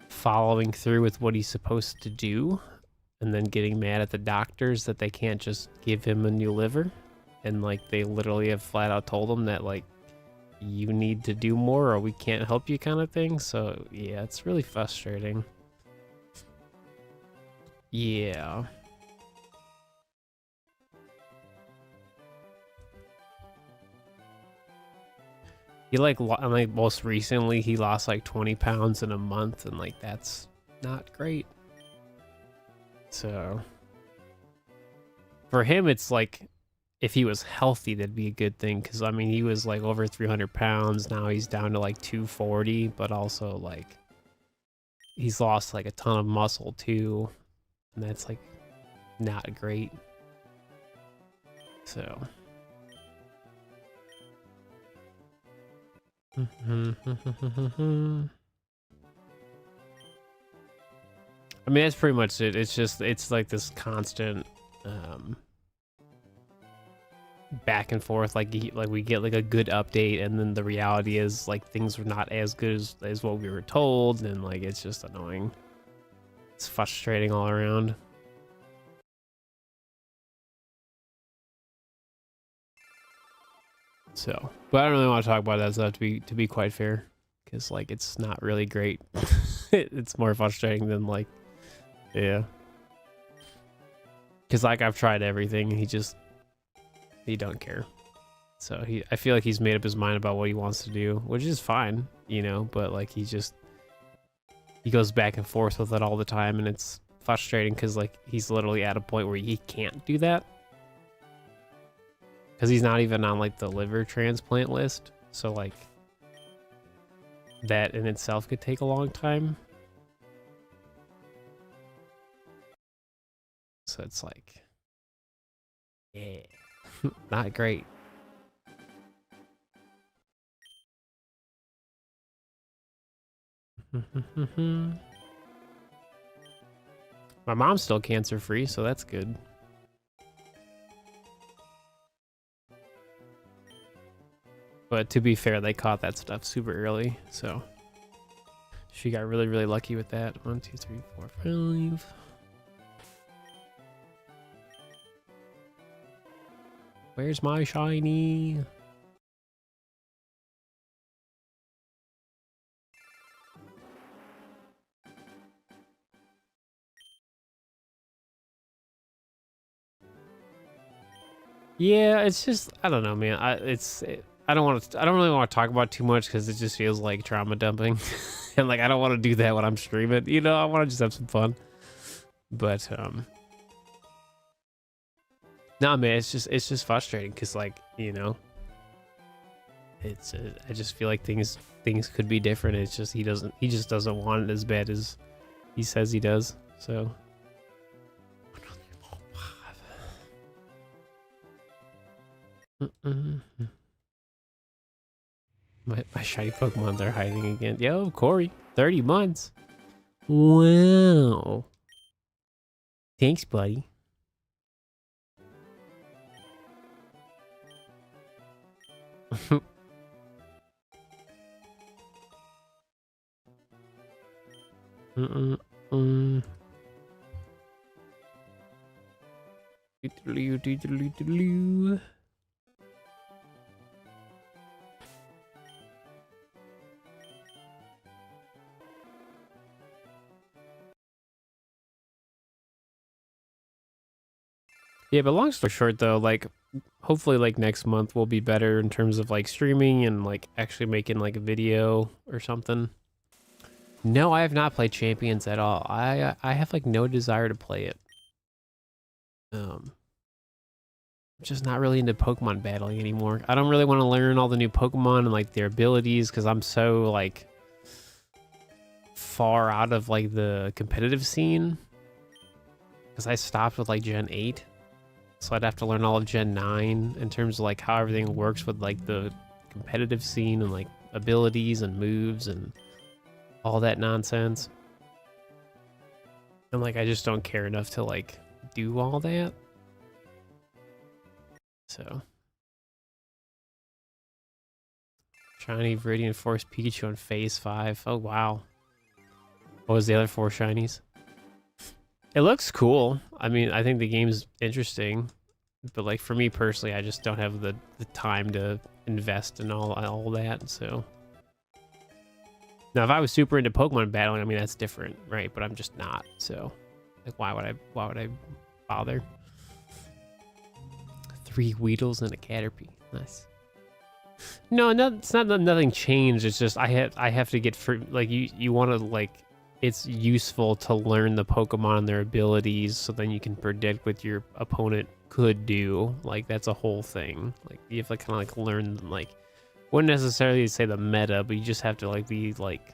following through with what he's supposed to do, and then getting mad at the doctors that they can't just give him a new liver. And like they literally have flat out told him that like you need to do more or we can't help you kind of thing. So yeah, it's really frustrating. Yeah. He like most recently he lost like 20 pounds in a month, and like that's not great. So for him, it's like if he was healthy, that'd be a good thing. Cause I mean, he was like over 300 pounds. Now he's down to like 240, but also like he's lost like a ton of muscle too. And that's like not great. So. I mean, that's pretty much it. It's like this constant back and forth. Like we get like a good update, and then the reality is like things were not as good as what we were told, and like it's just annoying. It's frustrating all around. So, but I don't really want to talk about that stuff to be quite fair, because like it's not really great. It's more frustrating than like, yeah. Because like I've tried everything, and he don't care. So I feel like he's made up his mind about what he wants to do, which is fine, you know. But like he goes back and forth with it all the time, and it's frustrating because like he's literally at a point where he can't do that. Because he's not even on like the liver transplant list, so like that in itself could take a long time. So it's like, yeah, not great. My mom's still cancer free, so that's good. But to be fair, they caught that stuff super early, so she got really, really lucky with that. 1, 2, 3, 4, 5. Where's my shiny? Yeah, it's just, I don't know, man. I don't really want to talk about it too much because it just feels like trauma dumping. And like I don't want to do that when I'm streaming. You know, I want to just have some fun. But nah, man, it's just frustrating because like, you know, it's I just feel like things could be different. It's just he just doesn't want it as bad as he says he does. So my shiny Pokemon, they're hiding again. Yo, Corey, 30 months. Wow. Thanks, buddy. Yeah, but long story short though, like hopefully like next month will be better in terms of like streaming and like actually making like a video or something. No, I have not played Champions at all. I have like no desire to play it. I'm just not really into Pokemon battling anymore. I don't really want to learn all the new Pokemon and like their abilities because I'm so like far out of like the competitive scene. Because I stopped with like Gen 8. So I'd have to learn all of Gen 9 in terms of like how everything works with like the competitive scene and like abilities and moves and all that nonsense. And like I just don't care enough to like do all that. So shiny Viridian Force Pikachu on phase 5. Oh wow. What was the other 4 shinies? It looks cool. I mean, I think the game's interesting, but like for me personally, I just don't have the time to invest in all that. So now, if I was super into Pokemon battling, I mean that's different, right? But I'm just not. So like, why would I bother? 3 Weedles and a Caterpie. Nice. No, it's not nothing changed. It's just I have to get for like you want to like. It's useful to learn the Pokemon and their abilities so then you can predict what your opponent could do. Like, that's a whole thing. Like, you have to kind of, like, learn, like, wouldn't necessarily say the meta, but you just have to, like, be, like,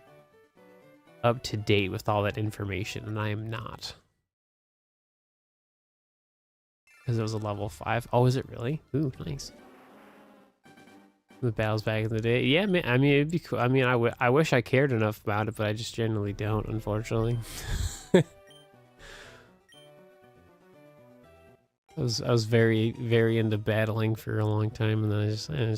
up to date with all that information, and I am not. Because it was a level 5. Oh, is it really? Ooh, nice. The battles back in the day. Yeah, man, I mean, it'd be cool. I mean, I wish I cared enough about it, but I just generally don't, unfortunately. I was very, very into battling for a long time, and then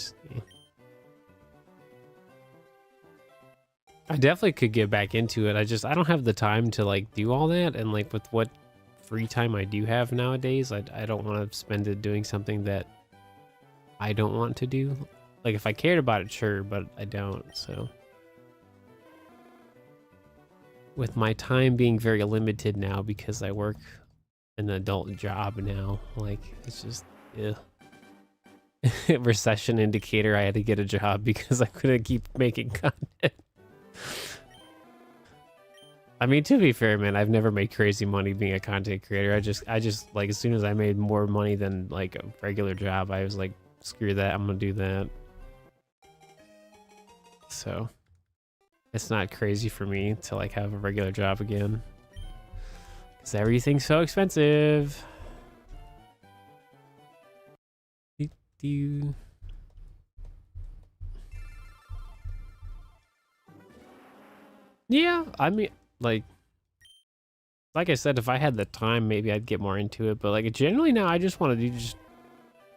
I definitely could get back into it. I don't have the time to like do all that, and like with what free time I do have nowadays, I don't want to spend it doing something that I don't want to do. Like, if I cared about it, sure, but I don't, so. With my time being very limited now because I work an adult job now, like, it's just, yeah. Recession indicator, I had to get a job because I couldn't keep making content. I mean, to be fair, man, I've never made crazy money being a content creator. I just, like, as soon as I made more money than, like, a regular job, I was like, screw that, I'm gonna do that. So it's not crazy for me to like have a regular job again because everything's so expensive. Yeah, I mean, like I said, if I had the time, maybe I'd get more into it. But like generally now, I just want to do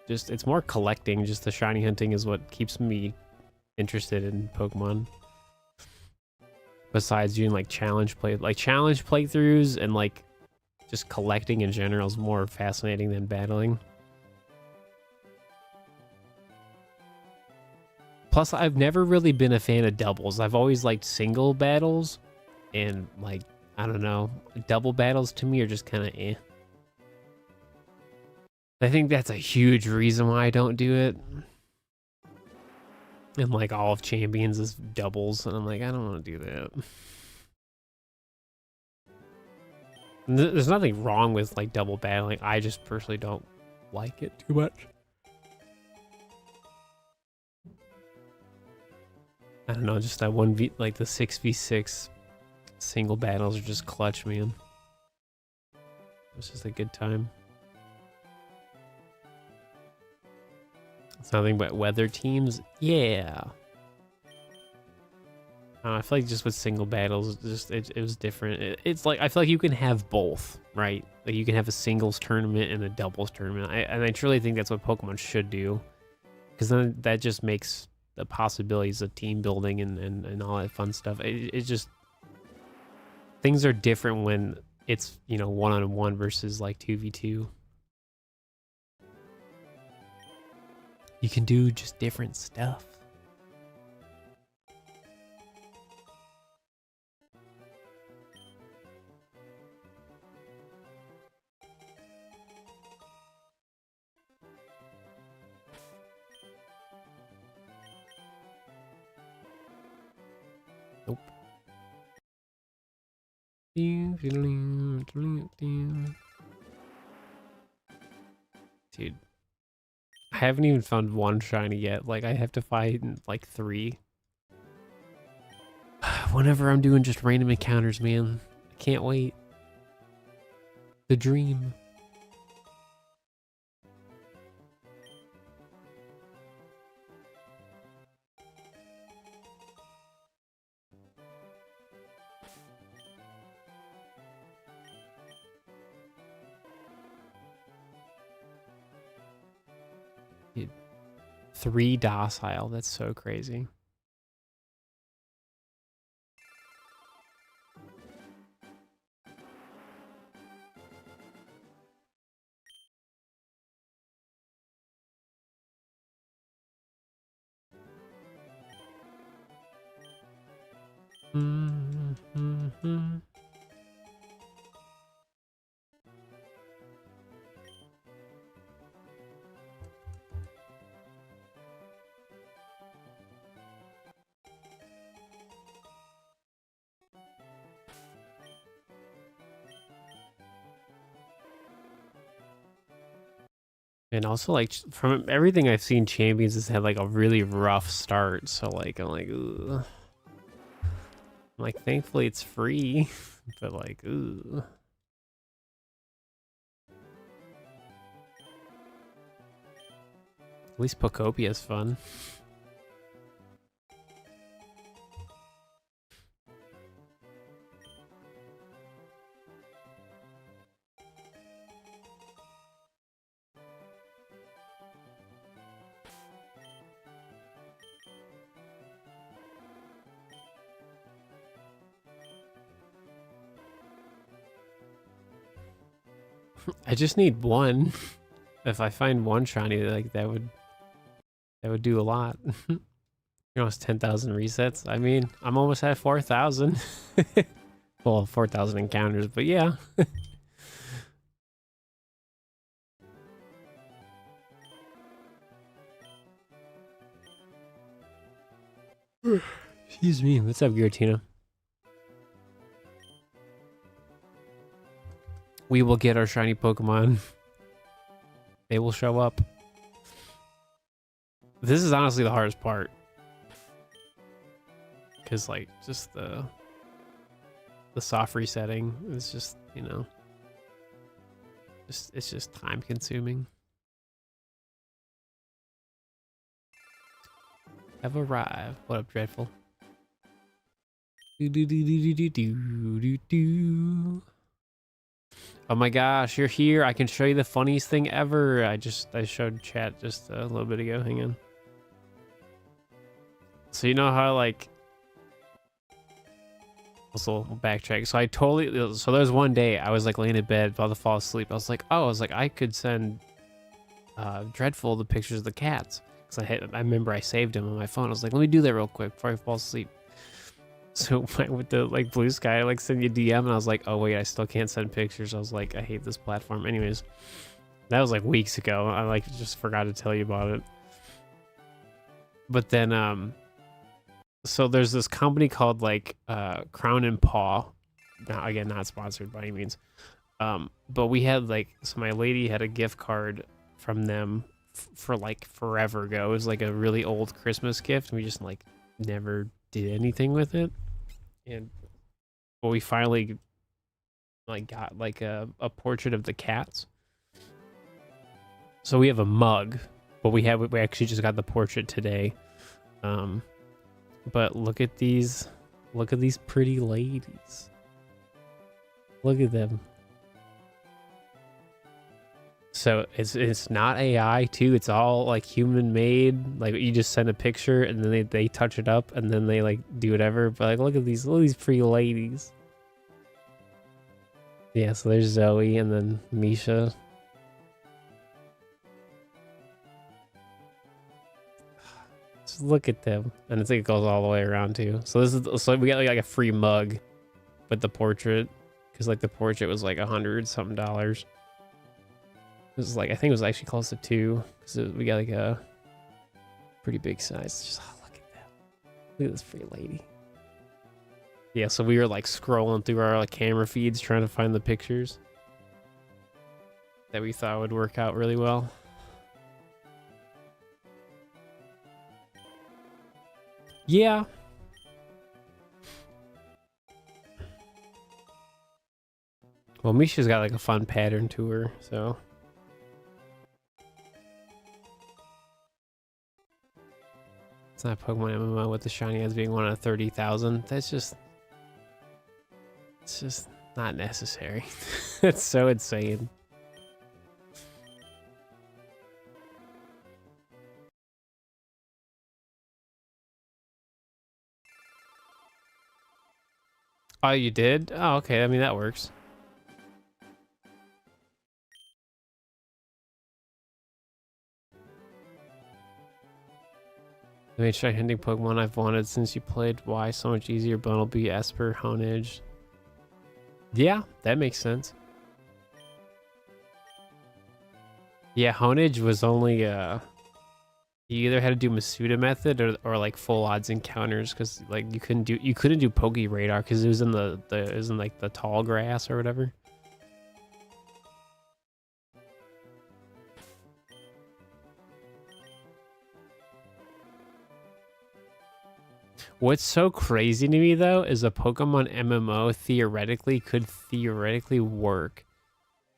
just it's more collecting. Just the shiny hunting is what keeps me interested in Pokemon. Besides doing like challenge playthroughs and like just collecting in general is more fascinating than battling. Plus, I've never really been a fan of doubles. I've always liked single battles, and like, I don't know, double battles to me are just kind of eh. I think that's a huge reason why I don't do it. And like all of Champions is doubles, and I'm like, I don't want to do that. There's nothing wrong with like double battling. I just personally don't like it too much. I don't know, just that 1v, like the 6v6 single battles are just clutch, man. It's just a good time. It's nothing but weather teams. Yeah. I feel like just with single battles, just it was different. It's like I feel like you can have both, right? Like you can have a singles tournament and a doubles tournament. And I truly think that's what Pokemon should do, because then that just makes the possibilities of team building and all that fun stuff. It just, things are different when it's, you know, 1-on-1 versus like 2v2. You can do just different stuff. Nope. Dude, I haven't even found one shiny yet. Like, I have to find like 3. Whenever I'm doing just random encounters, man. I can't wait. The dream. Dude, 3 docile. That's so crazy. Mm-hmm. And also, like, from everything I've seen, Champions has had like a really rough start. So like, I'm like, ugh. Like, thankfully it's free, but like, ugh. At least Pokopia is fun. I just need one. If I find one shiny, like that would do a lot. You know, it's 10,000 resets. I mean, I'm almost at 4,000. Well, 4,000 encounters, but yeah. Excuse me. What's up, Giratina? We will get our shiny Pokemon. They will show up. This is honestly the hardest part. Because, like, just the soft resetting is just, you know, it's just time consuming. Have arrived. What up, Dreadful? Oh my gosh, you're here. I can show you the funniest thing ever. I showed chat just a little bit ago. Hang on. So you know how, like, also backtrack. So there was one day I was like laying in bed about to fall asleep. I was like, I could send Dreadful the pictures of the cats. Because I remember I saved him on my phone. I was like, let me do that real quick before I fall asleep. So with the like blue sky, I like send you a DM, and I was like, oh wait, I still can't send pictures. I was like, I hate this platform. Anyways, that was like weeks ago. I like just forgot to tell you about it. But then so there's this company called like Crown and Paw. Now again, not sponsored by any means. But we had like, so my lady had a gift card from them for like forever ago. It was like a really old Christmas gift, and we just like never did anything with it. And well, we finally like got like a portrait of the cats. So we have a mug, but we actually just got the portrait today. But look at these pretty ladies. Look at them. So it's not AI too. It's all like human made. Like you just send a picture and then they touch it up and then they like do whatever. But like look at these pretty ladies. Yeah, so there's Zoe and then Misha. Just look at them. And I think it goes all the way around too. So we got like a free mug with the portrait, because like the portrait was like $100 something. It was like, I think it was actually close to 2, because we got like a pretty big size. Just look at that. Look at this pretty lady. Yeah, so we were like scrolling through our like camera feeds trying to find the pictures that we thought would work out really well. Yeah. Well, Misha's got like a fun pattern to her, so. It's not Pokemon MMO with the shiny as being 1 out of 30,000. It's just not necessary. It's so insane. Oh, you did? Oh, okay. I mean, that works. Let me try hunting Pokemon I've wanted since you played. Why? So much easier. Bunnelby, Esper, Honedge. Yeah, that makes sense. Yeah, Honedge was only you either had to do Masuda method or like full odds encounters, because like you couldn't do Poke Radar because it was in it was in like the tall grass or whatever. What's so crazy to me though is a Pokemon MMO could theoretically work,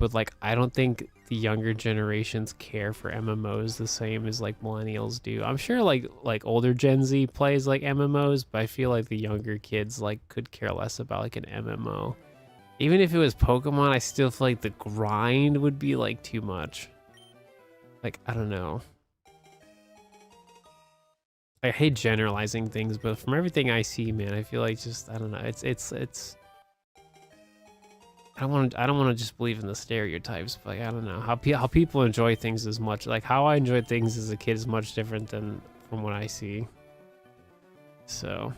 but like I don't think the younger generations care for MMOs the same as like millennials do. I'm sure like older Gen Z plays like MMOs, but I feel like the younger kids like could care less about like an MMO. Even if it was Pokemon, I still feel like the grind would be like too much. Like I don't know. I hate generalizing things, but from everything I see, man, I feel like just I don't know. It's I don't want to just believe in the stereotypes, but like, I don't know how people enjoy things as much. Like how I enjoyed things as a kid is much different than from what I see. So.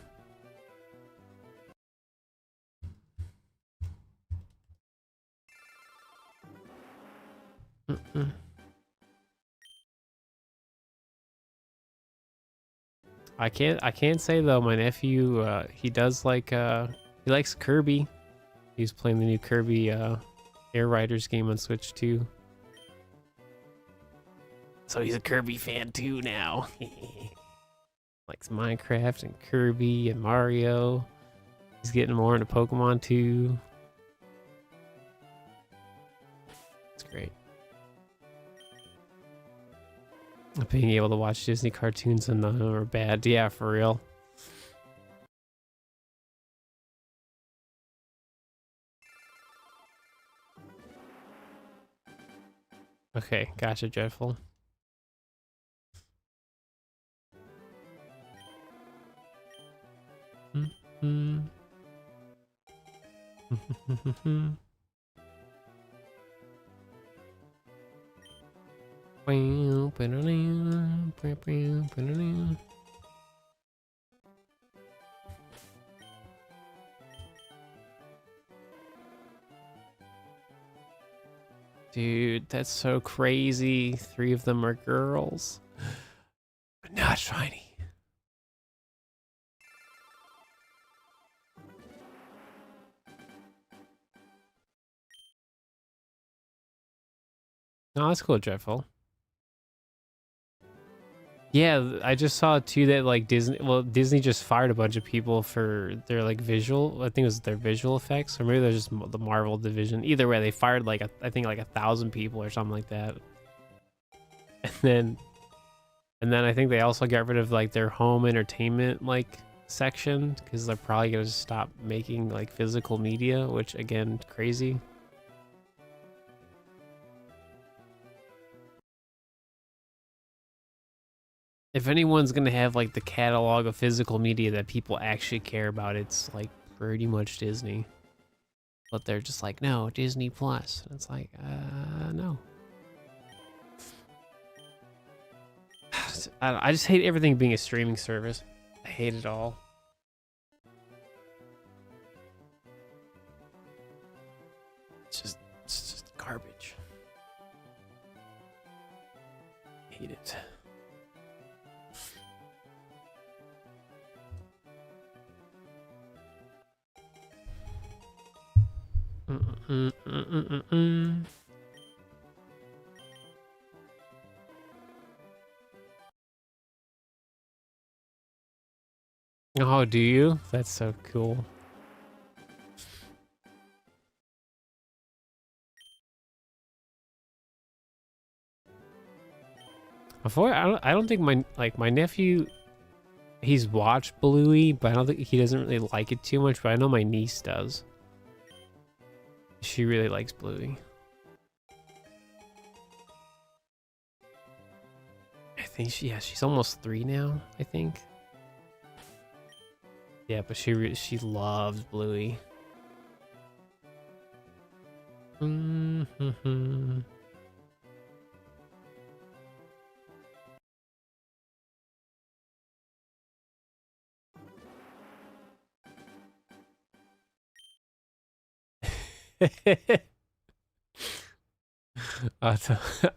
I can't say though. My nephew, he does like he likes Kirby. He's playing the new Kirby Air Riders game on Switch too. So he's a Kirby fan too now. Likes Minecraft and Kirby and Mario. He's getting more into Pokemon too. It's great. Being able to watch Disney cartoons and none of them are bad. Yeah, for real. Okay, gotcha, Dreadful. Dude, that's so crazy. 3 of them are girls, but not shiny. No, that's cool, Dreadful. Yeah, I just saw too that like Disney just fired a bunch of people for their like visual. I think it was their visual effects, or maybe they're just the Marvel division. Either way, they fired like I think like 1,000 people or something like that. And then I think they also got rid of like their home entertainment like section because they're probably gonna stop making like physical media, which again, crazy. If anyone's gonna have like the catalog of physical media that people actually care about, it's like pretty much Disney. But they're just like, no, Disney Plus. And it's like, no. I just hate everything being a streaming service. I hate it all. It's just garbage. Hate it. Oh, do you? That's so cool. Before, I don't think my nephew, he's watched Bluey, but I don't think he doesn't really like it too much. But I know my niece does. She really likes Bluey. I think she's almost 3 now, I think. Yeah, but she loves Bluey.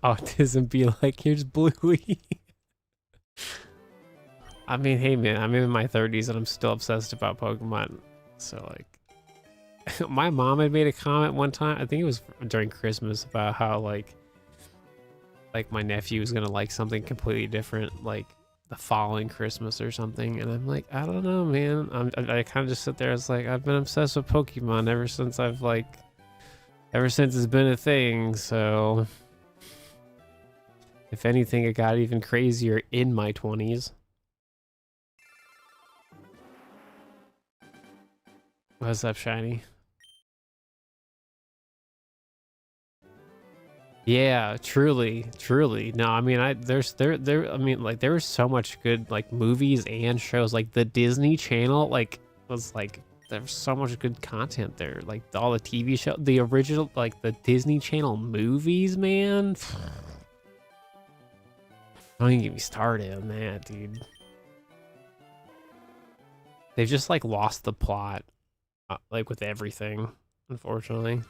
Autism be like, here's Bluey. I mean, hey man, I'm in my 30s and I'm still obsessed about Pokemon. So like, my mom had made a comment one time, I think it was during Christmas, about how like my nephew was gonna like something completely different like the following Christmas or something, and I'm like, I don't know, man. I kind of just sit there. It's like, I've been obsessed with Pokemon ever since it's been a thing. So if anything, it got even crazier in my 20s. What's up, Shiny? Yeah, truly. No, I mean, I mean, like, there was so much good like movies and shows. Like the Disney Channel, like, was like, there's so much good content there. Like all the TV show, the original, like the Disney Channel movies, man. Don't even get me started on that, dude. They've just like lost the plot, like with everything, unfortunately.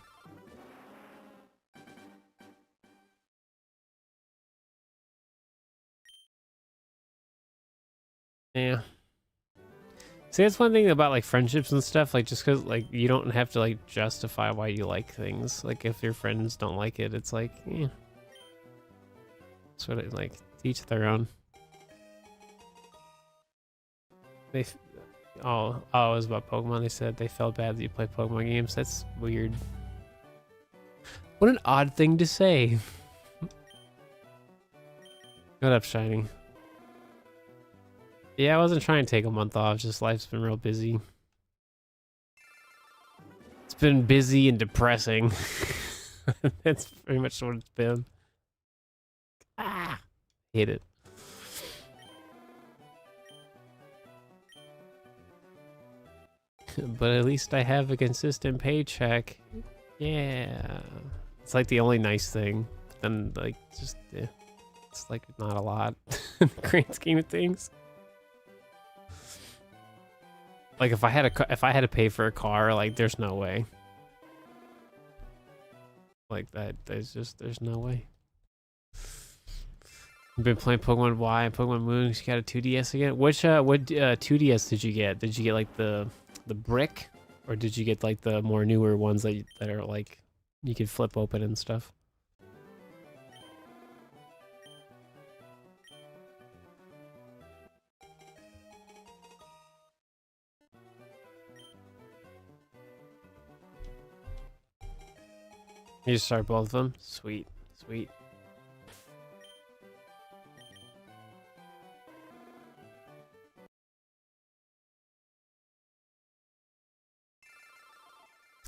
Yeah. See, that's one thing about like friendships and stuff. Like, just because like you don't have to like justify why you like things. Like, if your friends don't like it, it's like, yeah. That's what it like. Each their own. They, oh, it was about Pokemon. They said they felt bad that you play Pokemon games. That's weird. What an odd thing to say. What up, Shiny? Yeah, I wasn't trying to take a month off. Just life's been real busy. It's been busy and depressing. That's pretty much what it's been. Ah, hate it. But at least I have a consistent paycheck. Yeah, it's like the only nice thing. Then like just yeah. It's like not a lot in the grand scheme of things. Like if I had to pay for a car, like there's no way. Like that, there's no way. You've been playing Pokemon Y and Pokemon Moon. You got a 2DS again. What 2DS did you get? Did you get like the brick, or did you get like the more newer ones that are like you can flip open and stuff? You just start both of them? Sweet, sweet.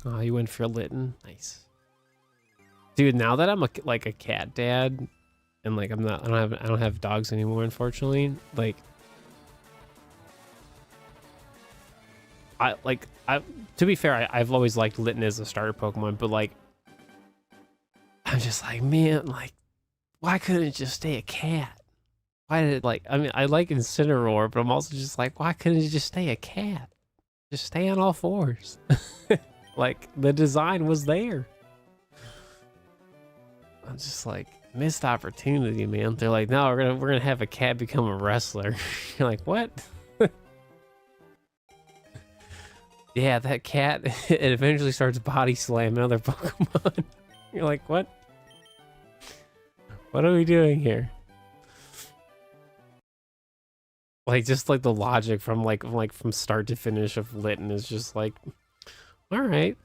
Oh, you went for Litten. Nice. Dude, now that I'm like a cat dad, and like I don't have dogs anymore, unfortunately. Like, to be fair, I've always liked Litten as a starter Pokemon, but like, I'm just like, man, like, why couldn't it just stay a cat? Why did it, like, I mean, I like Incineroar, but I'm also just like, why couldn't it just stay a cat? Just stay on all fours. Like, the design was there. I'm just like, missed opportunity, man. They're like, no, we're gonna have a cat become a wrestler. You're like, what? Yeah, that cat, it eventually starts body slamming other Pokemon. You're like, what? What are we doing here? Like, just like the logic from from start to finish of Litten is just like, all right.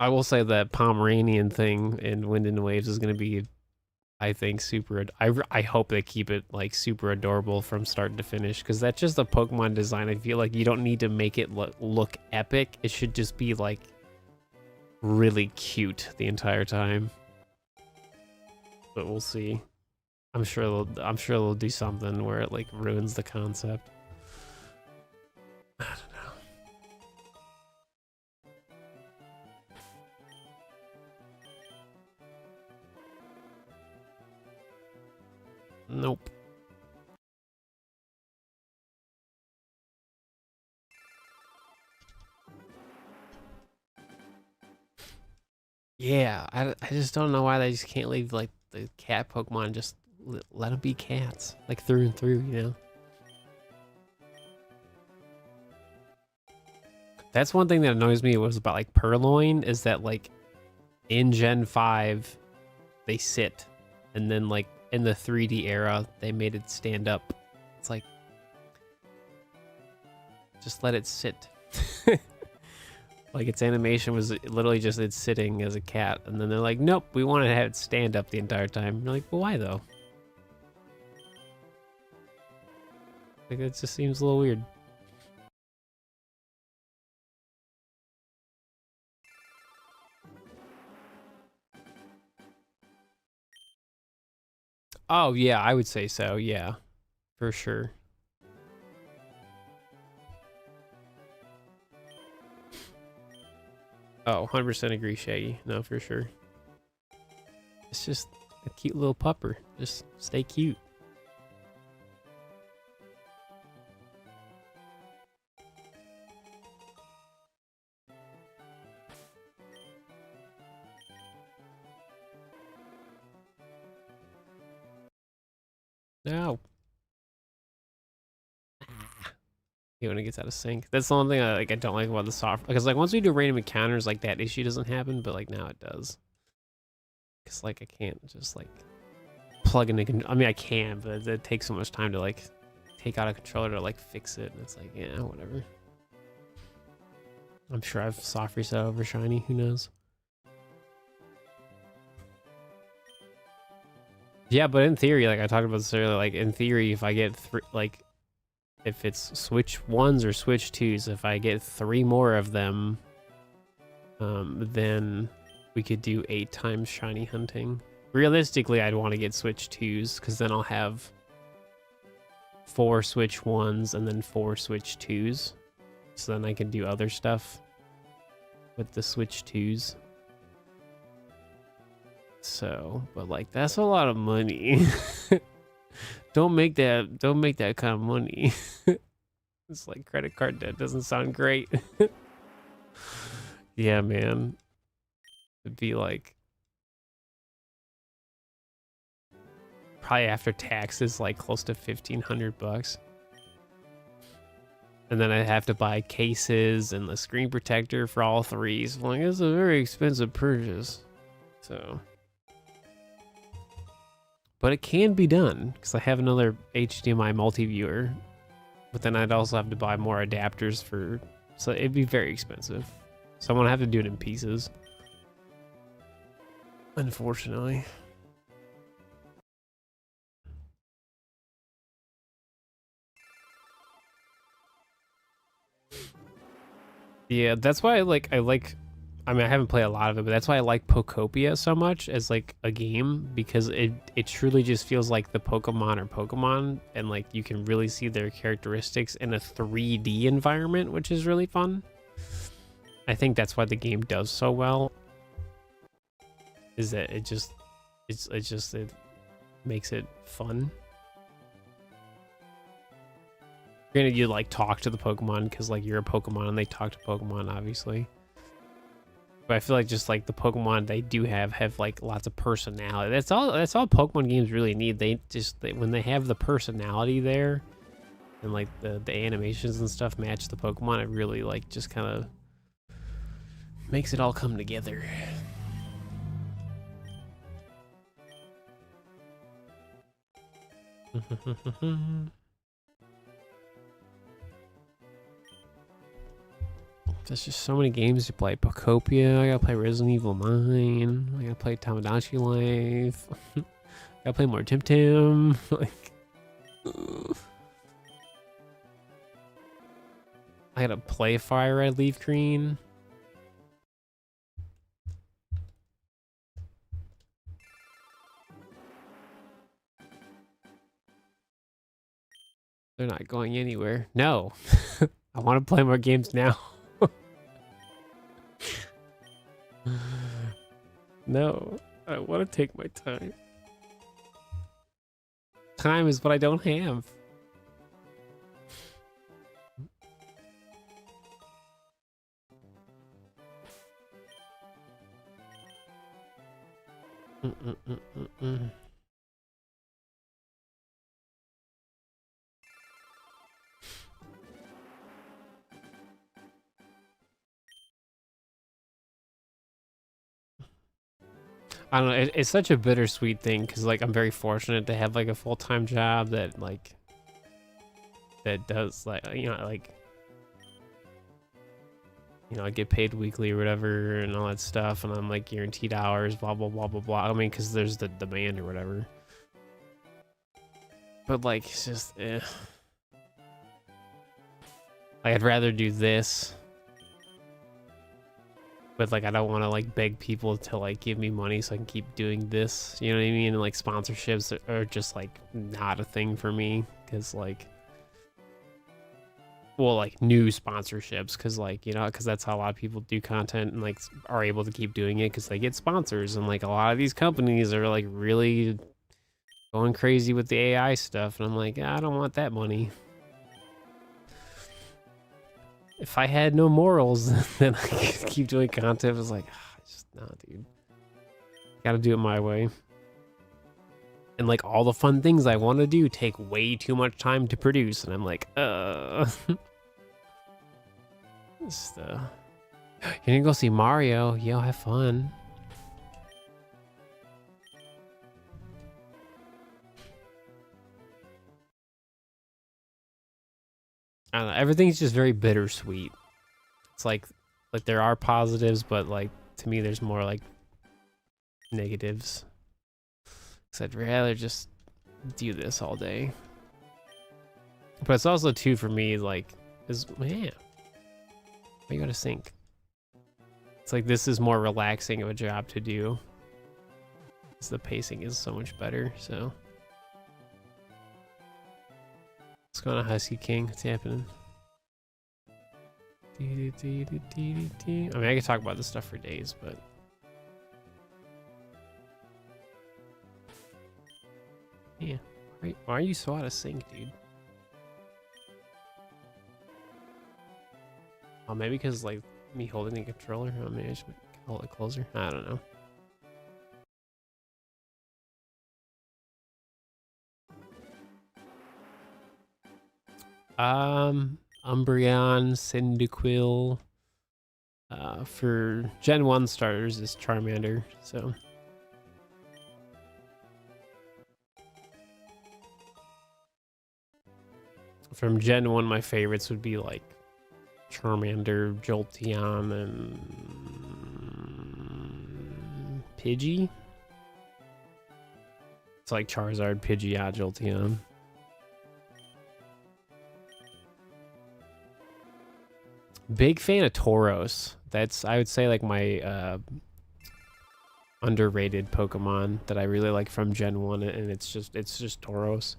I will say that Pomeranian thing in Wind and Waves is going to be, I think, super. I hope they keep it like super adorable from start to finish, because that's just a Pokemon design. I feel like you don't need to make it look epic. It should just be like really cute the entire time. But we'll see. I'm sure they'll do something where it like ruins the concept. I don't know. Nope. Yeah, I just don't know why they just can't leave like the cat Pokemon, just let them be cats, like through and through, you know? That's one thing that annoys me was about like Purloin, is that like in Gen 5 they sit, and then like in the 3D era they made it stand up. It's like, just let it sit. Like its animation was literally just it sitting as a cat, and then they're like, nope, we want to have it stand up the entire time. You're like, well, why though? Like, it just seems a little weird. Oh yeah, I would say so. Yeah, for sure. Oh, 100% agree, Shaggy. No, for sure. It's just a cute little pupper. Just stay cute. No. When it gets out of sync. That's the one thing I don't like about the software. Because like once we do random encounters, like that issue doesn't happen, but like now it does. Because like I can't just like plug in I mean I can, but it takes so much time to like take out a controller to like fix it. And it's like, yeah, whatever. I'm sure I've soft reset over shiny, who knows? Yeah, but in theory, like I talked about this earlier, like in theory, if I get if it's Switch 1s or Switch 2s, if I get 3 more of them, then we could do 8 times shiny hunting. Realistically, I'd want to get Switch 2s, because then I'll have 4 Switch 1s and then 4 Switch 2s. So then I can do other stuff with the Switch 2s. So, but like that's a lot of money. Don't make that kind of money. It's like credit card debt doesn't sound great. Yeah, man. It'd be like probably after taxes like close to $1,500. And then I'd have to buy cases and the screen protector for all three. So like it's a very expensive purchase. So, but it can be done because I have another HDMI multi-viewer. But then I'd also have to buy more adapters for, so it'd be very expensive. So I'm gonna have to do it in pieces. Unfortunately. Yeah, that's why I mean, I haven't played a lot of it, but that's why I like Pokopia so much as like a game, because it truly just feels like the Pokemon are Pokemon, and like you can really see their characteristics in a 3D environment, which is really fun. I think that's why the game does so well. Is that it makes it fun. Granted, you like talk to the Pokemon because like you're a Pokemon and they talk to Pokemon, obviously. But I feel like just like the Pokemon they do have like lots of personality. That's all Pokemon games really need. When they have the personality there and like the animations and stuff match the Pokemon, it really like just kind of makes it all come together. There's just so many games to play. Pokopia, I gotta play Resident Evil 9, I gotta play Tamagotchi Life, I gotta play more Tim. Like, I gotta play Firered, Leafgreen. They're not going anywhere. No. I want to play more games now. No, I want to take my time. Time is what I don't have. I don't know. It's such a bittersweet thing because like I'm very fortunate to have like a full-time job that like does like I get paid weekly or whatever and all that stuff, and I'm like guaranteed hours, blah blah blah blah blah. I mean, because there's the demand or whatever. But like it's just like I'd rather do this. But like I don't want to like beg people to like give me money so I can keep doing this, you know what I mean? And like sponsorships are just like not a thing for me because like, well, like new sponsorships because like, because that's how a lot of people do content and like are able to keep doing it because they get sponsors, and like a lot of these companies are like really going crazy with the AI stuff, and I'm like, I don't want that money. If I had no morals, then I could keep doing content. I was like, just nah, dude. Gotta do it my way. And like all the fun things I want to do take way too much time to produce, and I'm like, Just, you're gonna go see Mario? Yo, have fun. I don't know, everything's just very bittersweet. It's like there are positives, but like to me there's more like negatives. Cause I'd rather just do this all day. But it's also too for me like man, why you gotta sync? It's like this is more relaxing of a job to do. Cause the pacing is so much better, so. What's going on, Husky King? What's happening? I mean, I could talk about this stuff for days, but Yeah. Why are you so out of sync, dude? Oh, maybe because like me holding the controller. Oh, maybe I should hold it closer. I don't know. Umbreon, Cyndaquil. For Gen 1 starters is Charmander, so. From Gen 1, my favorites would be like Charmander, Jolteon, and Pidgey. It's like Charizard, Pidgeot, Jolteon. Big fan of Tauros. That's, I would say, like my underrated Pokemon that I really like from Gen 1, and it's just Tauros.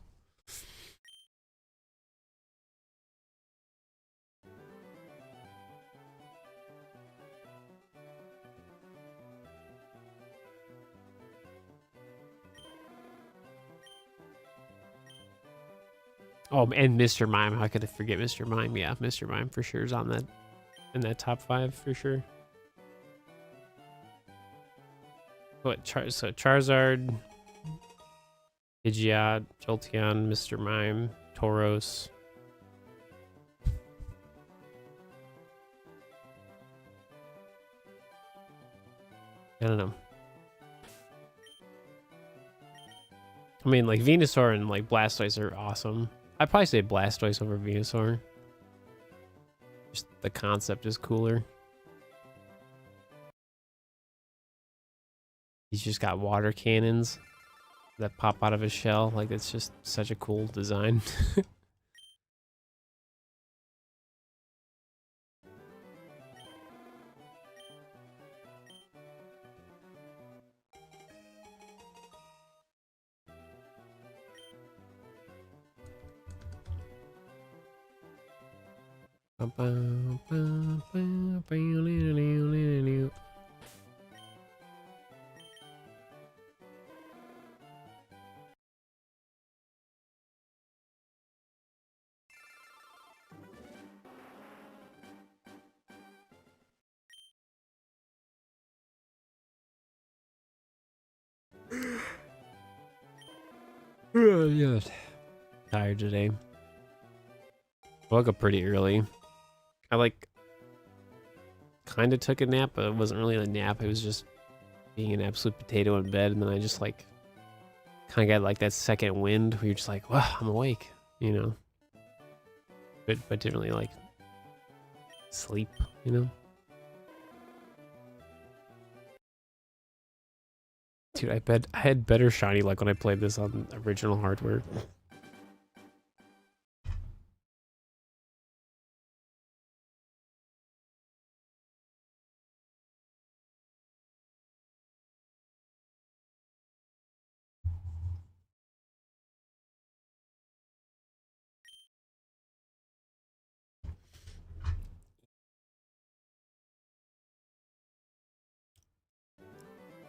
Oh, and Mr. Mime. How could I forget Mr. Mime? Yeah, Mr. Mime for sure is on that, in that top 5 for sure. What? So Charizard, Pidgeot, Jolteon, Mr. Mime, Tauros. I don't know. I mean, like Venusaur and like Blastoise are awesome. I'd probably say Blastoise over Venusaur. Just the concept is cooler. He's just got water cannons that pop out of his shell. Like, it's just such a cool design. Yeah. Tired today. Woke up pretty early. I like kind of took a nap, but it wasn't really a nap. It was just being an absolute potato in bed, and then I just like kind of got like that second wind where you're just like, wow, I'm awake, you know. But didn't really like sleep, you know. Dude, I had better shiny luck when I played this on original hardware.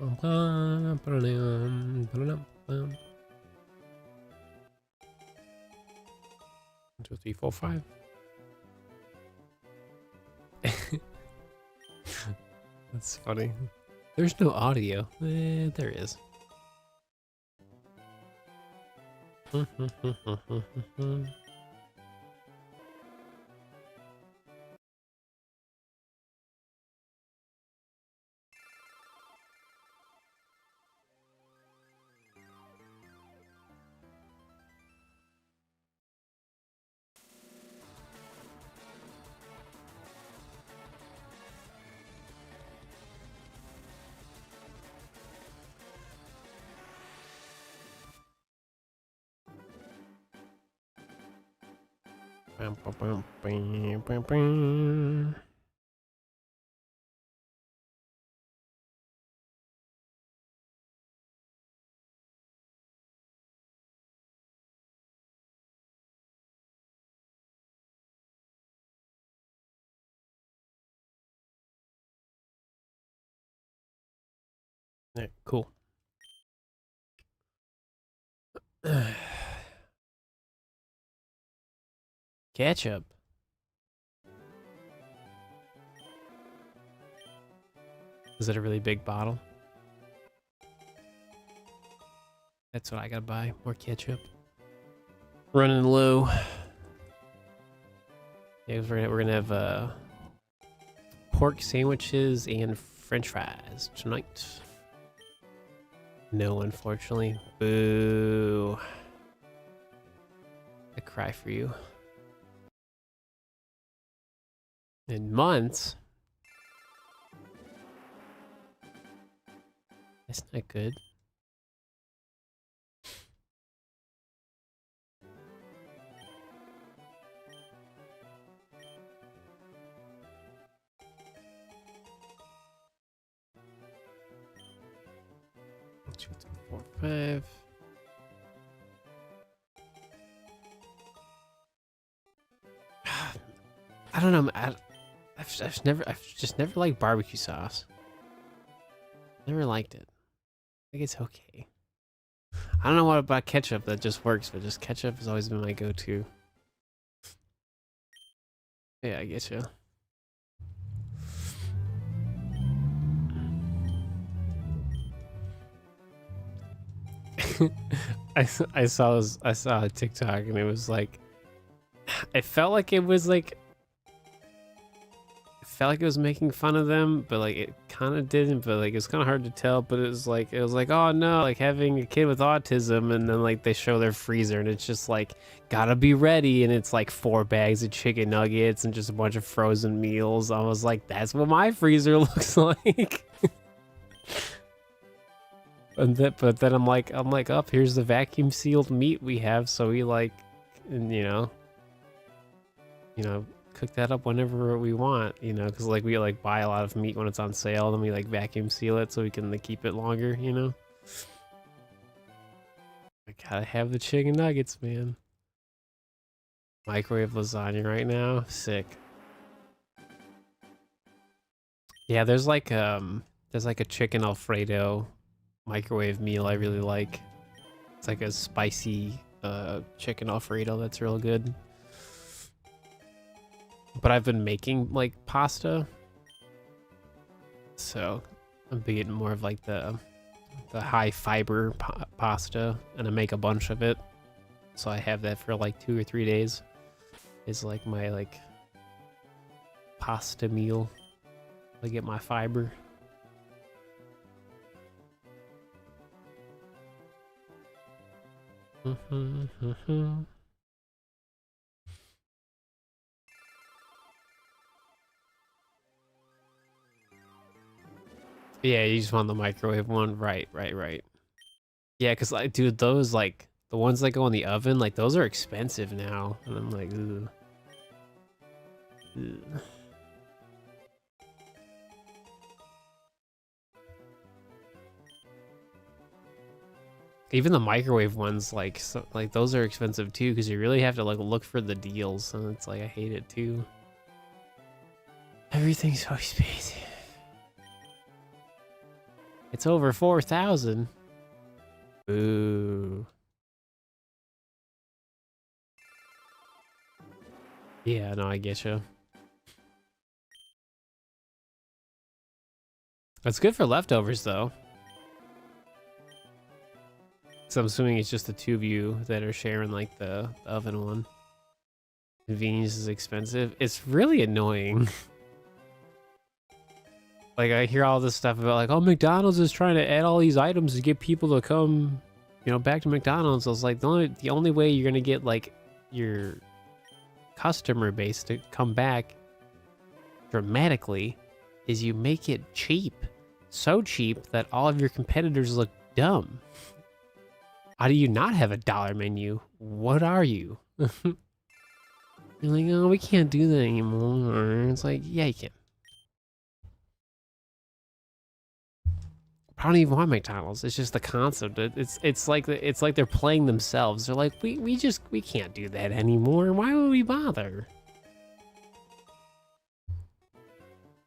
One, two, three, four, five. That's funny. There's no audio. There is. Cool. Ketchup. Is it a really big bottle? That's what I gotta buy. More ketchup. Running low. Yeah, we're gonna have pork sandwiches and French fries tonight. No, unfortunately. Boo. I cry for you. In months. That's not good. Two, three, four, five. I don't know. I've just never liked barbecue sauce. Never liked it. I think it's okay. I don't know what about ketchup that just works, but just ketchup has always been my go-to. Yeah, I get you. I saw a TikTok and it was like, it felt like it was like, it felt like it was making fun of them, but like it kind of didn't. But like it's kind of hard to tell. But it was like, oh no, like having a kid with autism, and then like they show their freezer and it's just like gotta be ready, and it's like 4 bags of chicken nuggets and just a bunch of frozen meals. I was like, that's what my freezer looks like. But then I'm like, up here's the vacuum sealed meat we have, so we like, and you know, cook that up whenever we want, because like we like buy a lot of meat when it's on sale, then we like vacuum seal it so we can like, keep it longer, I gotta have the chicken nuggets, man. Microwave lasagna right now, sick. Yeah, there's like a chicken Alfredo microwave meal I really like. It's like a spicy chicken Alfredo that's real good. But I've been making like pasta, so I'm getting more of like the high fiber pasta, and I make a bunch of it, so I have that for like 2 or 3 days. It's like my like pasta meal. I get my fiber. Yeah, you just want the microwave one, right. Yeah, because like, dude, those like the ones that go in the oven, like those are expensive now, and I'm like, ugh. Ugh. Even the microwave ones, like like those are expensive too, because you really have to like look for the deals, and it's like I hate it too. Everything's so expensive. It's over 4,000. Ooh. Yeah, no, I get you. It's good for leftovers though. So I'm assuming it's just the 2 of you that are sharing like the oven one. Convenience is expensive. It's really annoying. Like I hear all this stuff about like, oh, McDonald's is trying to add all these items to get people to come, back to McDonald's. I was like, the only way you're gonna get like your customer base to come back dramatically is you make it cheap. So cheap that all of your competitors look dumb. How do you not have a dollar menu? What are you? You're like, oh, we can't do that anymore. It's like, yeah, you can. I don't even want McDonald's. It's just the concept. It's like they're playing themselves. They're like, we can't do that anymore. Why would we bother?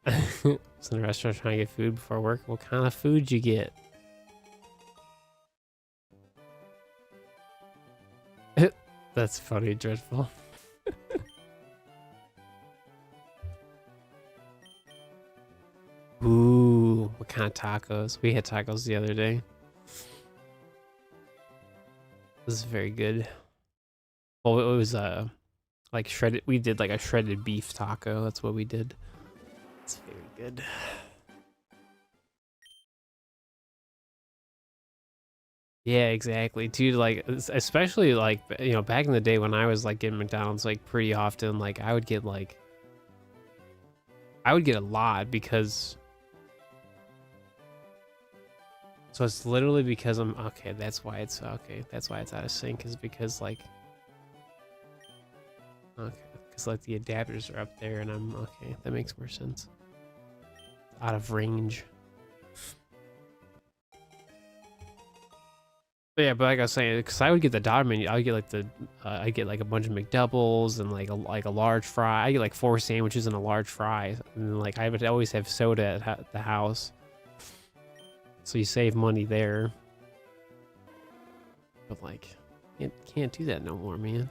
It's in a restaurant trying to get food before work. What kind of food you get? That's funny, Dreadful. Ooh, what kind of tacos? We had tacos the other day. This is very good. Well, it was like shredded. We did like a shredded beef taco. That's what we did. It's very good. Yeah, exactly, dude. Like, especially like, you know, back in the day when I was like getting McDonald's like pretty often, like I would get a lot because. So it's literally because I'm okay. That's why it's okay. That's why it's out of sync, is because like, okay, because like the adapters are up there and I'm okay. That makes more sense. Out of range. But yeah, but like I was saying, because I would get the dollar menu, I would get like I get like a bunch of McDoubles and like a large fry. I get like 4 sandwiches and a large fry, and like I would always have soda at the house, so you save money there. But like, can't do that no more, man.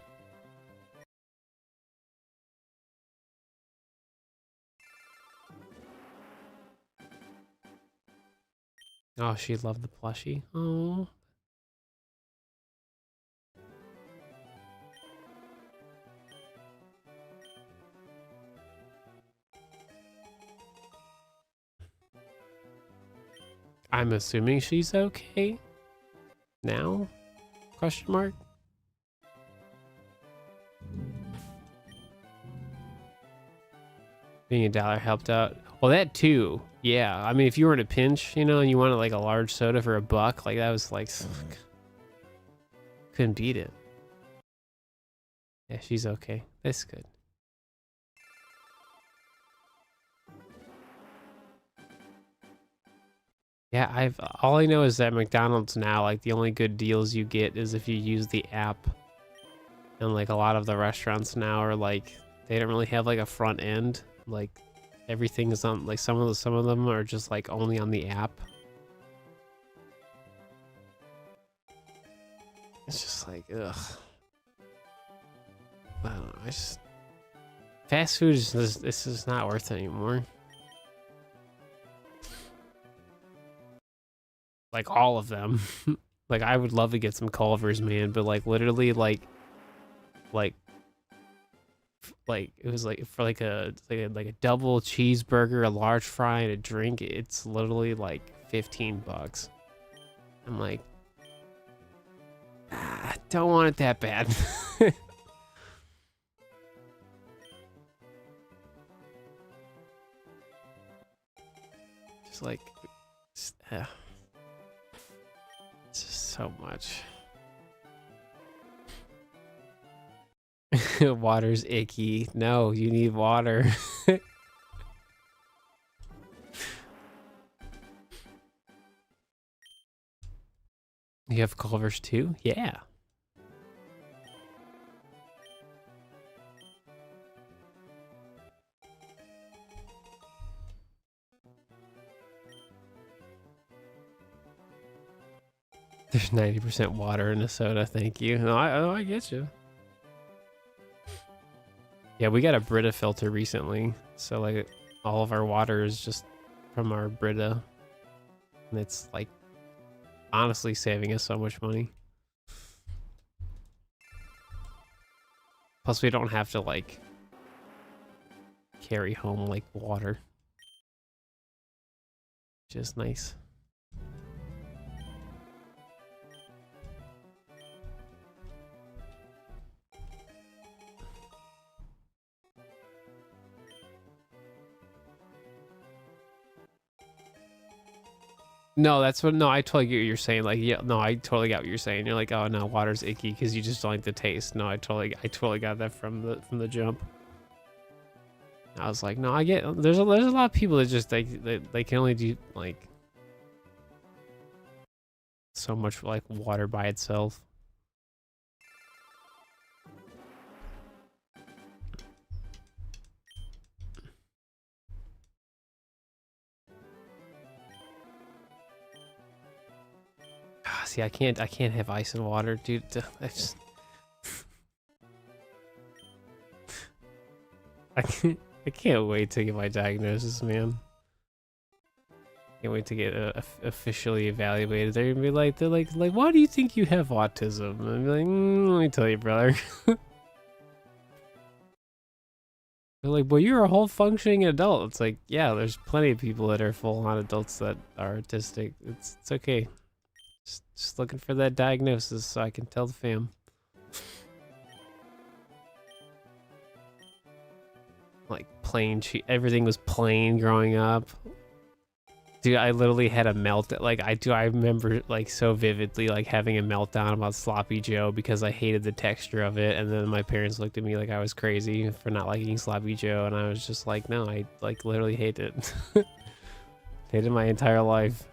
Oh, she loved the plushie. Oh. I'm assuming she's okay now? Question mark. Being $1 helped out. Well, that too. Yeah, I mean, if you were in a pinch, you know, and you wanted like a large soda for $1, like that was like, couldn't beat it. Yeah, she's okay. That's good. Yeah, all I know is that McDonald's now, like the only good deals you get is if you use the app. And like a lot of the restaurants now are like, they don't really have like a front end. Like everything is on, like some of them are just like only on the app. It's just like, ugh. I don't know. Fast food is just, this is not worth it anymore. Like all of them. Like I would love to get some Culver's, man, but like literally like it was like for like a double cheeseburger, a large fry, and a drink, it's literally like $15. I'm like, don't want it that bad. Just like, it's just so much. Water's icky. No, you need water. You have Culver's too? Yeah. There's 90% water in a soda, thank you. No, I get you. Yeah, we got a Brita filter recently, so like all of our water is just from our Brita, and it's like honestly saving us so much money. Plus we don't have to like carry home like water, which is nice. No, that's what. No, I totally get what you're saying. Like, yeah, no, I totally got what you're saying. You're like, oh no, water's icky because you just don't like the taste. No, I totally got that from the jump. I was like, no, I get. There's a lot of people that just they can only do like so much like water by itself. See, I can't have ice and water, dude. I just I can't wait to get my diagnosis, man. Can't wait to get officially evaluated. They're gonna be like, why do you think you have autism? And I'm like, let me tell you, brother. They're like, well, you're a whole functioning adult. It's like, yeah, there's plenty of people that are full-on adults that are autistic. It's okay. Just looking for that diagnosis so I can tell the fam. Like plain, everything was plain growing up. Dude, I literally had a meltdown. Like I remember like so vividly like having a meltdown about Sloppy Joe because I hated the texture of it, and then my parents looked at me like I was crazy for not liking Sloppy Joe, and I was just like, no, I like literally hate it. Hated my entire life.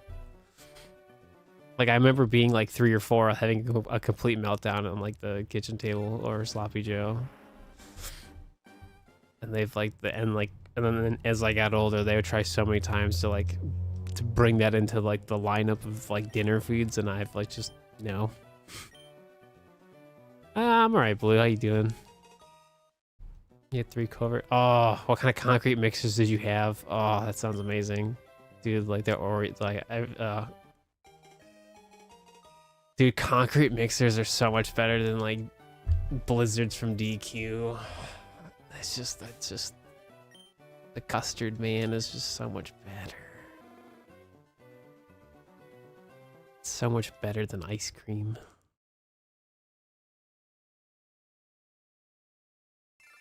Like I remember being like 3 or 4, having a complete meltdown on like the kitchen table or Sloppy Joe. And they've like and then as I got older, they would try so many times to bring that into like the lineup of like dinner foods, and I've like just no. I'm alright, Blue. How you doing? You had 3 covert. Oh, what kind of concrete mixers did you have? Oh, that sounds amazing, dude. Like they're dude, concrete mixers are so much better than like blizzards from DQ. That's just the custard, man, is just so much better. It's so much better than ice cream.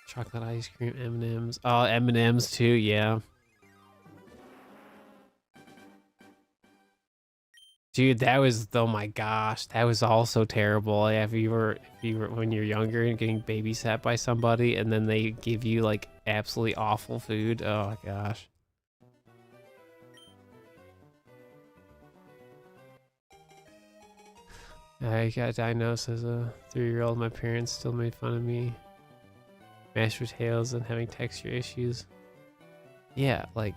Chocolate ice cream, M&Ms. Oh, M&Ms too, yeah. Dude, that was, oh my gosh, that was also terrible. If you were when you're younger and getting babysat by somebody, and then they give you like absolutely awful food. Oh my gosh. I got diagnosed as a 3-year-old. My parents still made fun of me. Mashed potatoes and having texture issues. Yeah, like,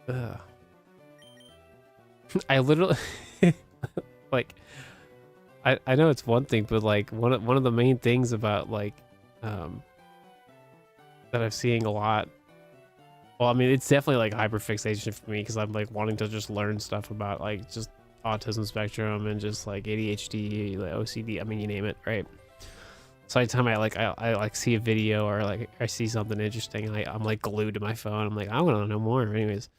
ugh. I literally like I know it's one thing, but like one of the main things about like that I'm seeing a lot, well, I mean, it's definitely like hyperfixation for me because I'm like wanting to just learn stuff about like just autism spectrum and just like ADHD, like OCD, I mean, you name it, right? So anytime I like see a video or like I see something interesting, I'm like glued to my phone. I'm like, I want to know more. Anyways,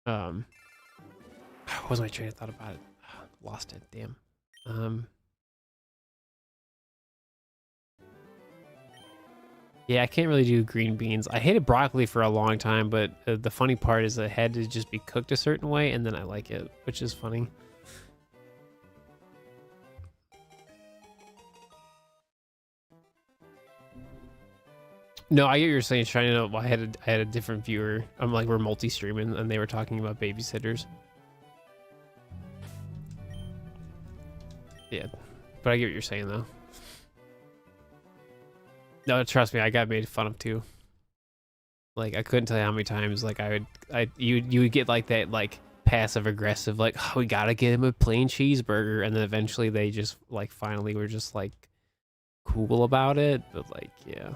what was my train of thought about it? Lost it, damn. Yeah, I can't really do green beans. I hated broccoli for a long time, but the funny part is it had to just be cooked a certain way, and then I like it, which is funny. No, I get what you're saying. Trying to know, I had a different viewer. I'm like, we're multi-streaming, and they were talking about babysitters. Yeah, but I get what you're saying though. No, trust me, I got made fun of too. Like I couldn't tell you how many times like you would get like that like passive aggressive like, oh, we gotta get him a plain cheeseburger, and then eventually they just like finally were just like cool about it, but like yeah.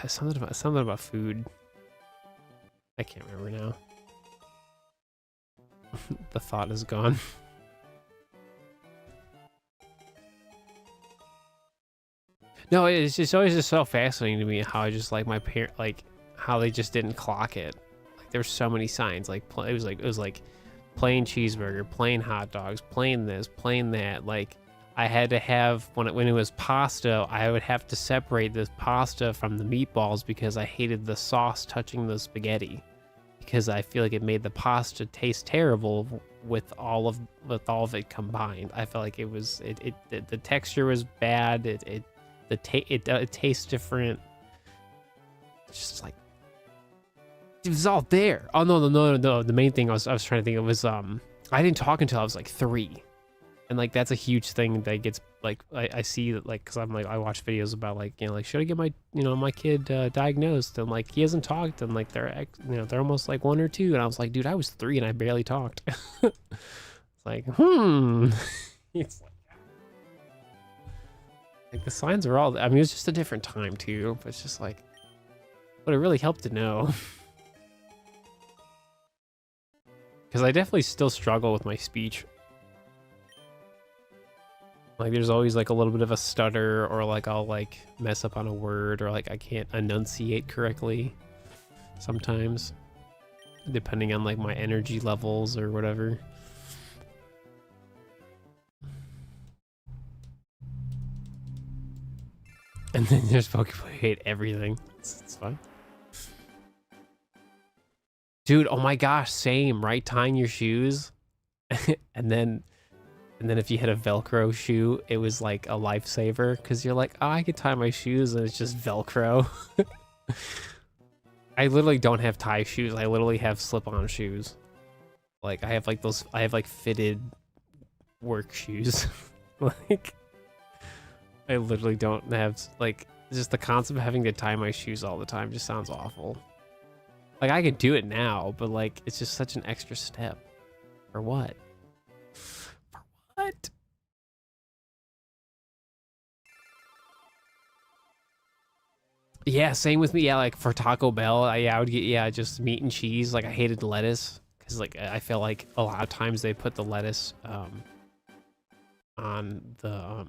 something about food. I can't remember now. The thought is gone. No, it's always just so fascinating to me how I just like my parent, like how they just didn't clock it. Like there's so many signs. Like it was like plain cheeseburger, plain hot dogs, plain this, plain that. Like I had to have when it was pasta, I would have to separate the pasta from the meatballs because I hated the sauce touching the spaghetti, because I feel like it made the pasta taste terrible with all of it combined. I felt like the texture was bad. It tastes different. It's just like it was all there. Oh no. The main thing I was trying to think of was I didn't talk until I was like 3. And like that's a huge thing that gets like I see that, like, because I'm like I watch videos about like, you know, like should I get my my kid diagnosed, and like he hasn't talked, and like they're almost like 1 or 2, and I was like, dude, I was 3 and I barely talked. like, it's like the signs are all, I mean, it was just a different time too, but it's just like, but it really helped to know. Because I definitely still struggle with my speech. Like there's always like a little bit of a stutter, or like I'll like mess up on a word, or like I can't enunciate correctly sometimes, depending on like my energy levels or whatever. And then there's Pokemon who hate everything. It's fine. Dude, oh my gosh, same, right? Tying your shoes. and then if you had a Velcro shoe, it was like a lifesaver, because you're like, oh, I could tie my shoes and it's just Velcro. I literally don't have tie shoes. I literally have slip-on shoes. Like I have like those, I have like fitted work shoes. Like I literally don't have, like, just the concept of having to tie my shoes all the time just sounds awful. Like I could do it now, but like it's just such an extra step. For what? For what? Yeah, same with me. Yeah, like for Taco Bell, I would get just meat and cheese. Like I hated lettuce because like I feel like a lot of times they put the lettuce on the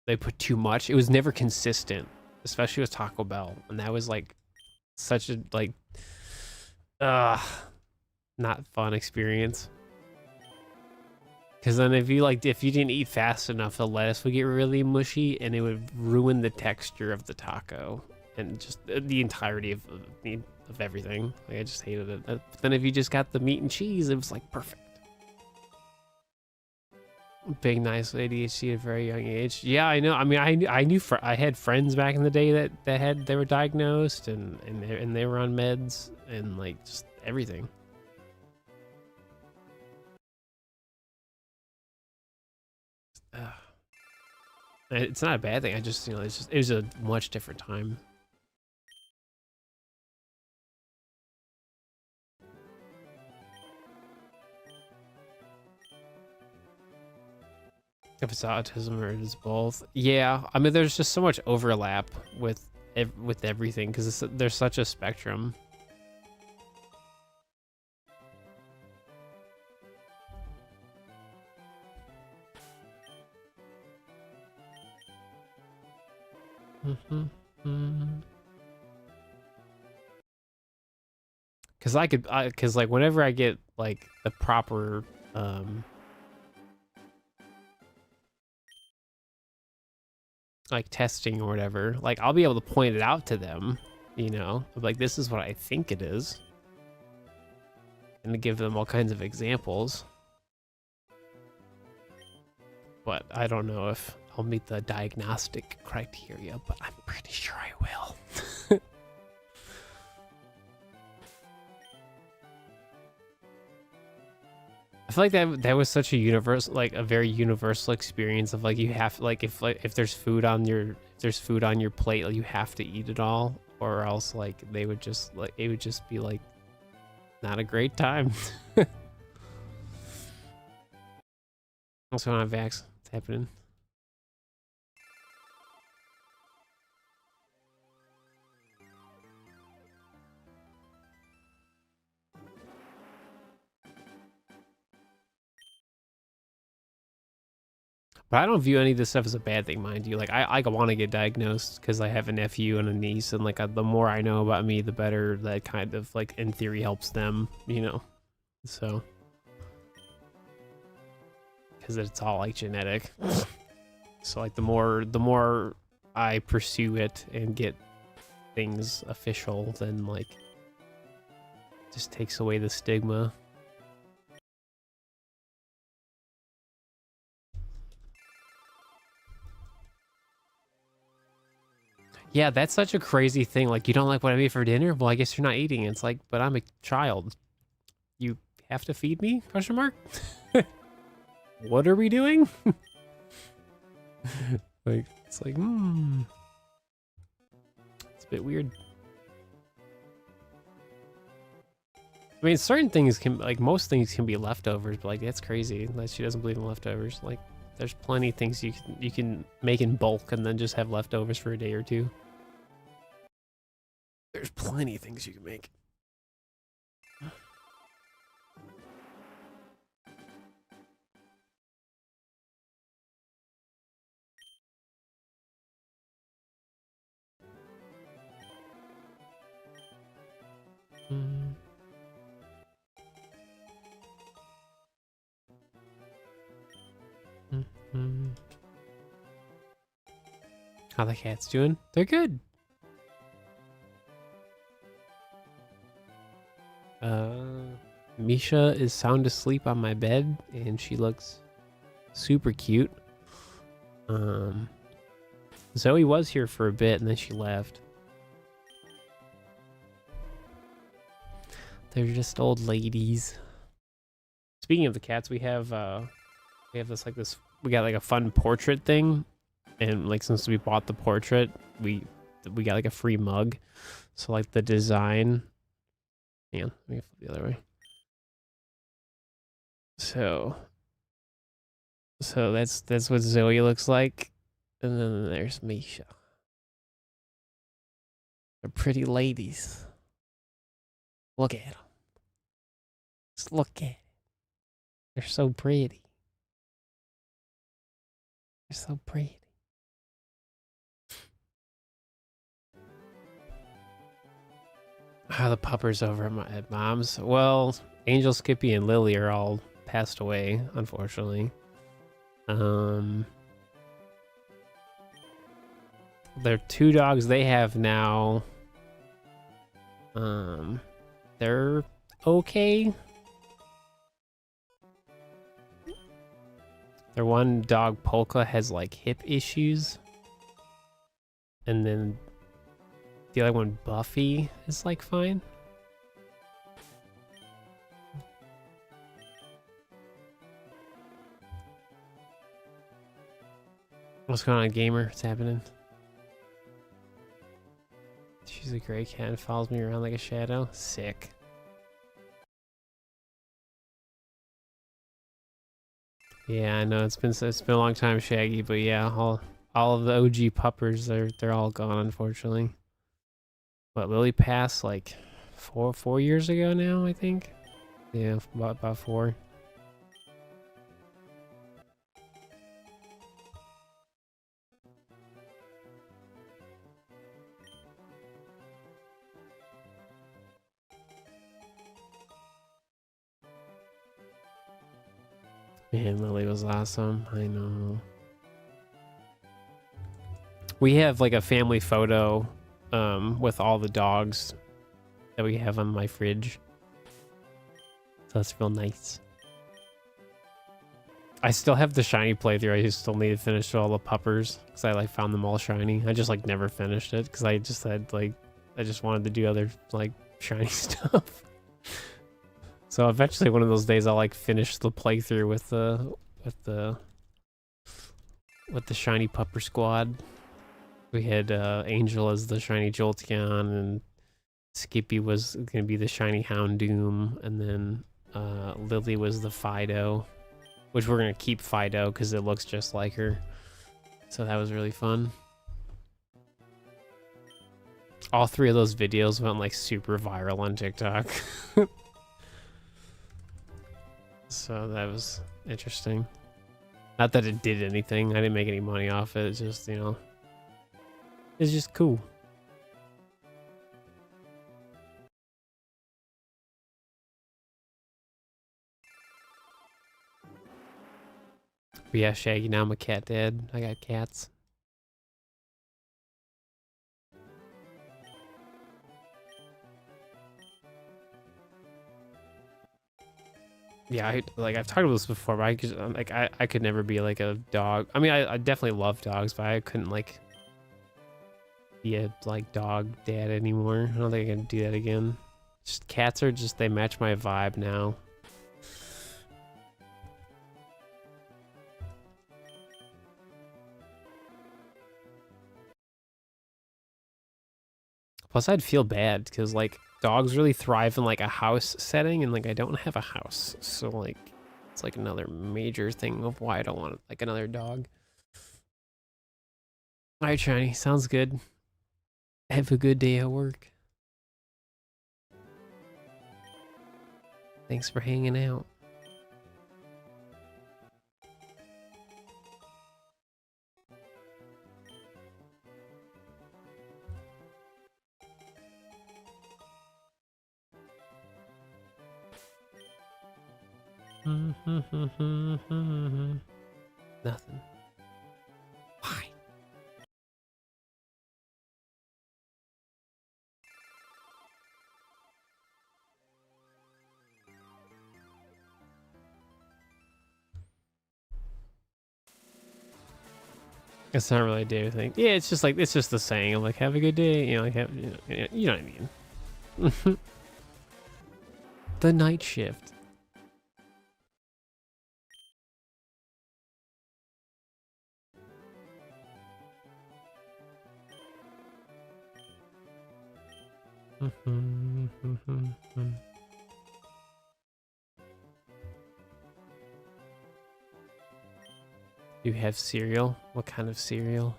they put too much. It was never consistent, especially with Taco Bell, and that was like such a like not fun experience. Because then if you didn't eat fast enough, the lettuce would get really mushy and it would ruin the texture of the taco and just the entirety of everything. Like I just hated it. But then if you just got the meat and cheese, it was like perfect. Big nice ADHD at a very young age. Yeah, I know. I mean, I had friends back in the day that they were diagnosed and they were on meds and like just everything. It's not a bad thing. I just, it was a much different time. If it's autism or it's both, yeah. I mean, there's just so much overlap with everything because there's such a spectrum. Because like whenever I get like the proper like testing or whatever, like I'll be able to point it out to them, like this is what I think it is, and to give them all kinds of examples. But I don't know if I'll meet the diagnostic criteria, but I'm pretty sure I will. I feel like that was such a universal, like a very universal experience of like you have if there's food on your plate, like, you have to eat it all, or else like they would just like it would just be like not a great time. What's going on, Vax? What's happening? But I don't view any of this stuff as a bad thing, mind you. Like, I want to get diagnosed because I have a nephew and a niece, and like the more I know about me, the better that kind of like in theory helps them, So, because it's all like genetic. So like the more I pursue it and get things official, then like just takes away the stigma. Yeah, that's such a crazy thing. Like, you don't like what I made for dinner? Well, I guess you're not eating. It's like, but I'm a child. You have to feed me? Question mark? What are we doing? Like, it's like, It's a bit weird. I mean, certain things can, like, most things can be leftovers, but, like, that's crazy that she doesn't believe in leftovers. Like, there's plenty of things you can make in bulk and then just have leftovers for a day or two. There's plenty of things you can make. How the cat's doing? They're good. Misha is sound asleep on my bed, and she looks super cute. Zoe was here for a bit, and then she left. They're just old ladies. Speaking of the cats, we have this we got like a fun portrait thing, and like since we bought the portrait, we got like a free mug. So like the design, yeah, let me flip the other way. So that's what Zoe looks like, and then there's Misha. They're pretty ladies. Look at them. Just look at it. They're so pretty. They're so pretty. The puppers over at Mom's. Well, Angel, Skippy, and Lily are all passed away, unfortunately. They're 2 dogs they have now. They're okay. Their one dog, Polka, has like hip issues. And then the other one, Buffy, is like fine. What's going on, gamer? What's happening? She's a gray cat and follows me around like a shadow. Sick. Yeah, I know it's been a long time, Shaggy, but yeah, all of the OG puppers they're all gone, unfortunately. But Lily passed like four years ago now, I think. Yeah, about 4. Man, Lily was awesome. I know. We have like a family photo with all the dogs that we have on my fridge. So that's real nice. I still have the shiny playthrough. I still need to finish all the puppers because I like found them all shiny. I just like never finished it because I just had like I just wanted to do other like shiny stuff. So eventually one of those days I'll like finish the playthrough with the shiny pupper squad. We had Angel as the shiny Jolteon, and Skippy was gonna be the shiny Houndoom, and then Lily was the Fido, which we're gonna keep Fido because it looks just like her. So that was really fun. All 3 of those videos went like super viral on TikTok. So that was interesting. Not that it did anything. I didn't make any money off it. It's just, you know, it's just cool. But yeah, Shaggy, now I'm a cat dad. I got cats. Yeah, I've talked about this before, but I could never be like a dog. I mean, I definitely love dogs, but I couldn't like be a like dog dad anymore. I don't think I can do that again. Just cats are just, they match my vibe now. Plus, I'd feel bad because like dogs really thrive in like a house setting, and like I don't have a house, so like it's like another major thing of why I don't want like another dog. All right, Shiny, sounds good. Have a good day at work. Thanks for hanging out. Nothing. Why? It's not really a day thing. Yeah, it's just like it's just the saying of like have a good day. You know, like have you know what I mean. The night shift. You have cereal? What kind of cereal?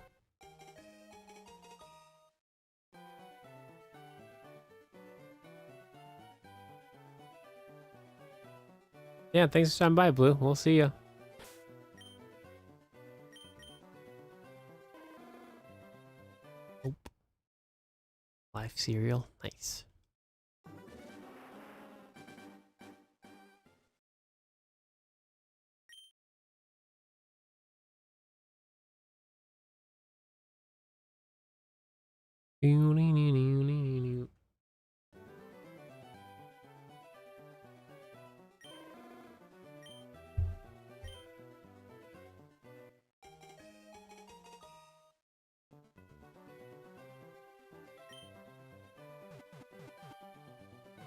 Yeah, thanks for stopping by, Blue. We'll see ya. Nope. Live cereal. Nice.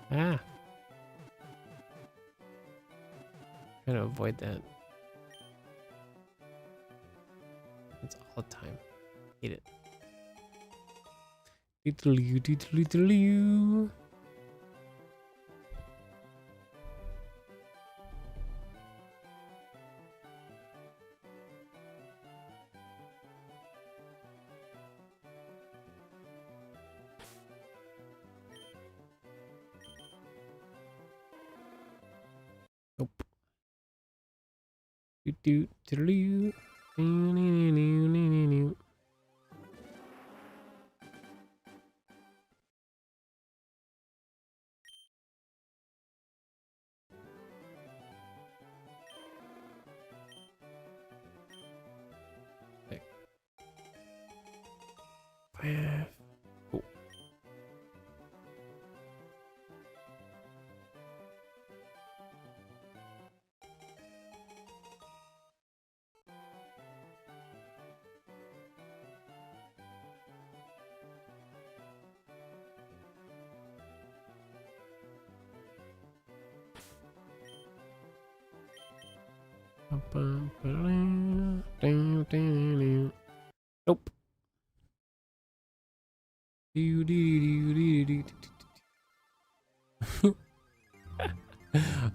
Ah. Trying to avoid that. It's all the time. Hate it. Doodle-oo, doodle-oo. Nope. Doodle-oo. Cool. Nope.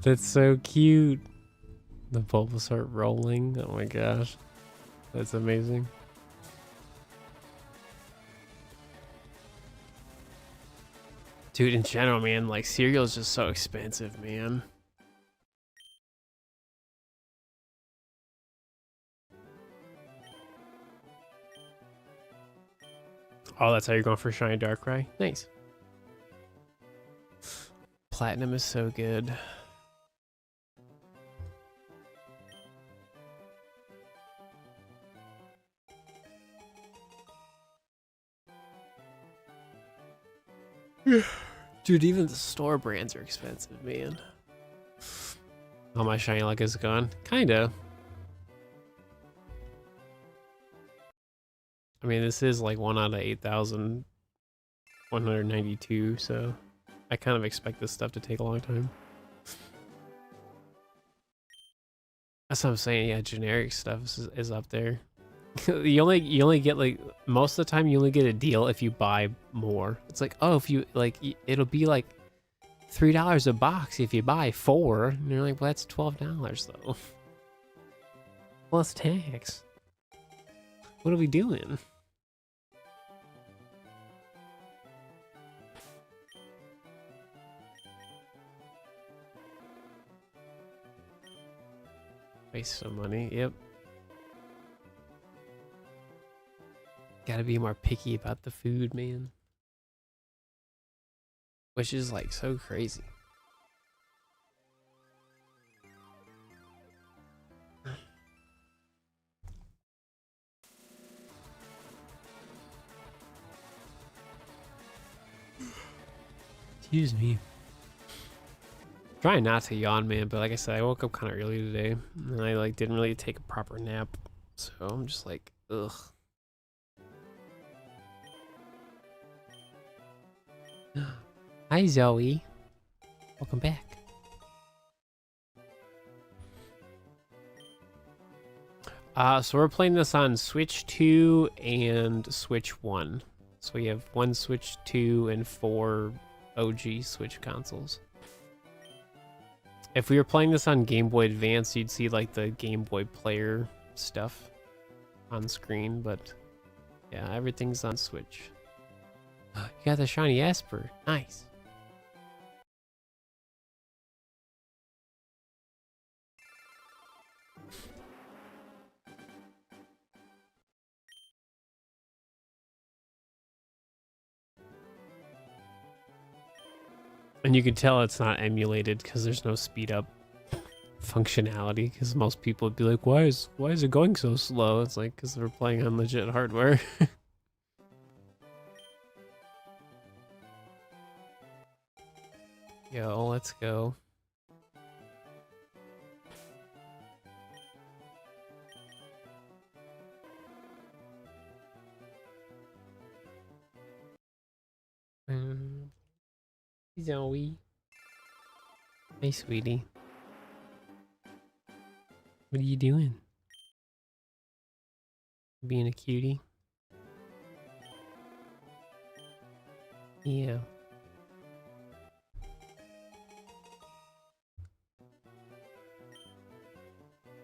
That's so cute. The bubbles start rolling. Oh my gosh. That's amazing. Dude, in general, man, like cereal is just so expensive, man. Oh, that's how you're going for Shiny Darkrai? Nice. Platinum is so good. Dude, even the store brands are expensive, man. Oh, my shiny luck is gone. Kinda. I mean, this is like 1 out of 8,192, so I kind of expect this stuff to take a long time. That's what I'm saying. Yeah, generic stuff is up there. You only get like most of the time you only get a deal if you buy more. It's like, oh, if you like it'll be like $3 a box if you buy 4. And you're like, well, that's $12 though. Plus tax. What are we doing? Waste some money, yep. Gotta be more picky about the food, man. Which is like so crazy. Excuse me. Trying not to yawn, man, but like I said, I woke up kind of early today, and I like didn't really take a proper nap, so I'm just like, ugh. Hi, Zoe. Welcome back. So we're playing this on Switch 2 and Switch 1. So we have 1 Switch 2 and 4 OG Switch consoles. If we were playing this on Game Boy Advance, you'd see like the Game Boy player stuff on screen, but yeah, everything's on Switch. You got the shiny Esper. Nice. And you can tell it's not emulated because there's no speed up functionality, because most people would be like, why is it going so slow? It's like, because we're playing on legit hardware. Yo, let's go. Zoe. Hey, sweetie. What are you doing? Being a cutie? Yeah.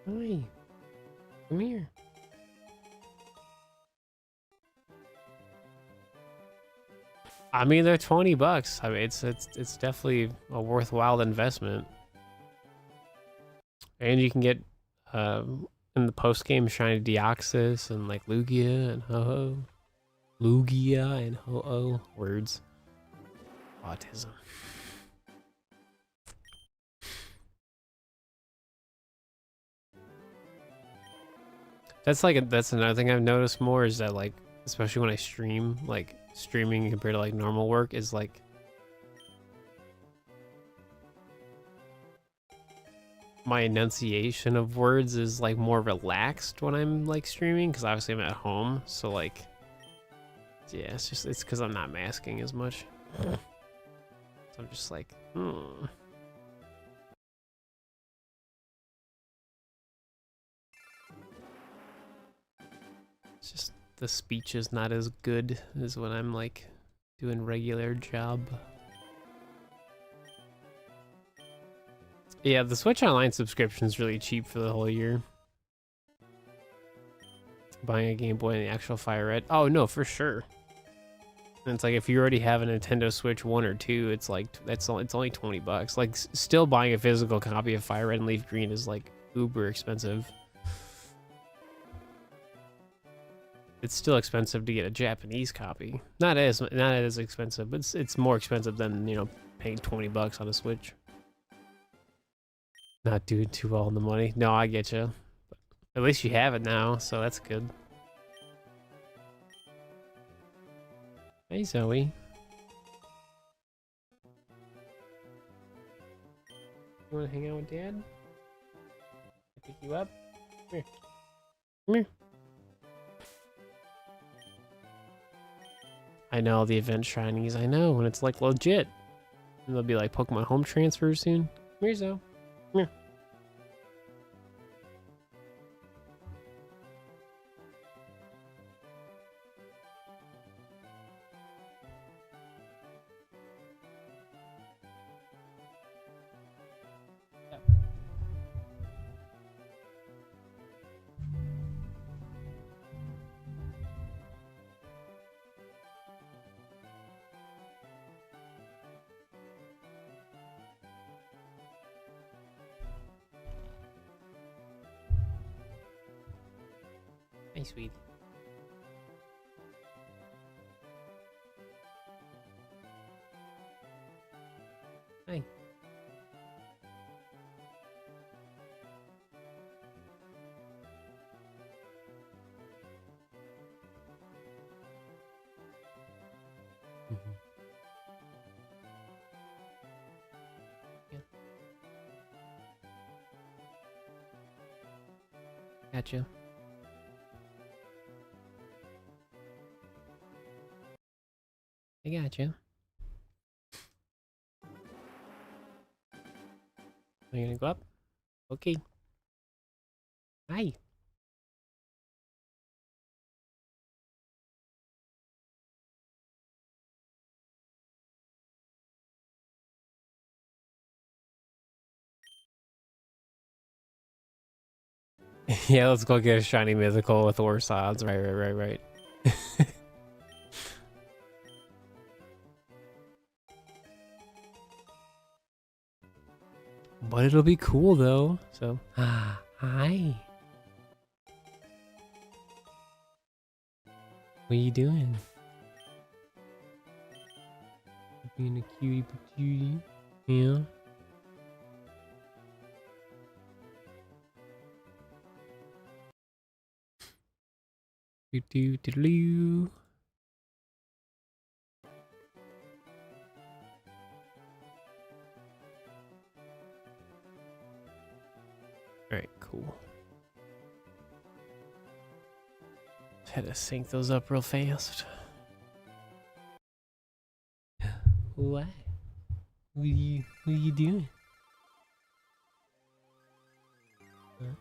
Hi. Come here. I mean, they're $20. I mean, it's definitely a worthwhile investment. And you can get in the post game shiny Deoxys and like Lugia and Ho-Oh. Lugia and Ho-Oh. Words. Autism. That's another thing I've noticed more is that, like, especially when I stream, like streaming compared to like normal work is like my enunciation of words is like more relaxed when I'm like streaming, because obviously I'm at home, so like yeah, it's because I'm not masking as much. So I'm just like, It's just the speech is not as good as when I'm like doing regular job. Yeah, the Switch Online subscription is really cheap for the whole year. Buying a Game Boy and the actual Firered. Oh no, for sure. And it's like if you already have a Nintendo Switch 1 or 2, it's like it's only $20. Like still buying a physical copy of Firered and Leafgreen is like uber expensive. It's still expensive to get a Japanese copy. Not as expensive, but it's more expensive than, you know, paying $20 on a Switch. Not doing too well in the money. No, I get you. But at least you have it now, so that's good. Hey, Zoe. You want to hang out with Dad? Pick you up? Come here. Come here. I know, the event shinies. I know, when it's like legit. And there'll be like Pokemon home transfers soon. Come here, Zoe. Come here. Hey, sweetie. Hi. Yeah. Gotcha. I gotcha. Are you gonna go up? Okay. Hi. Yeah, let's go get a shiny mythical with worse odds. Right. But it'll be cool though. So, hi. What are you doing? Being a cutie patootie. Yeah. Do do do do. Alright, cool. Had to sync those up real fast. What? What are you doing? Huh?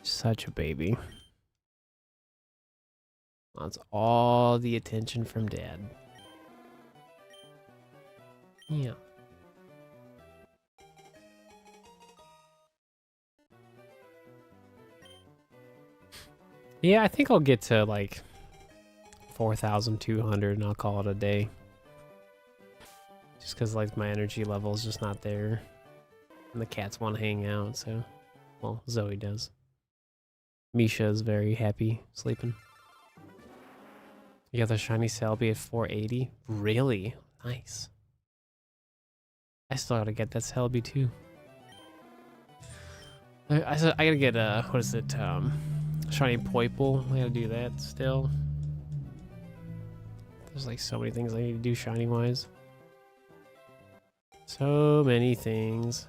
Such a baby. Wants all the attention from dad. Yeah. Yeah, I think I'll get to like 4,200 and I'll call it a day. Just because like my energy level is just not there. And the cats want to hang out, so... Well, Zoe does. Misha is very happy sleeping. You got the shiny Celebi at 480? Really? Nice. I still gotta get that Celebi too. I gotta get what is it? Shiny Poiple. I gotta do that still. There's like so many things I need to do shiny wise. So many things.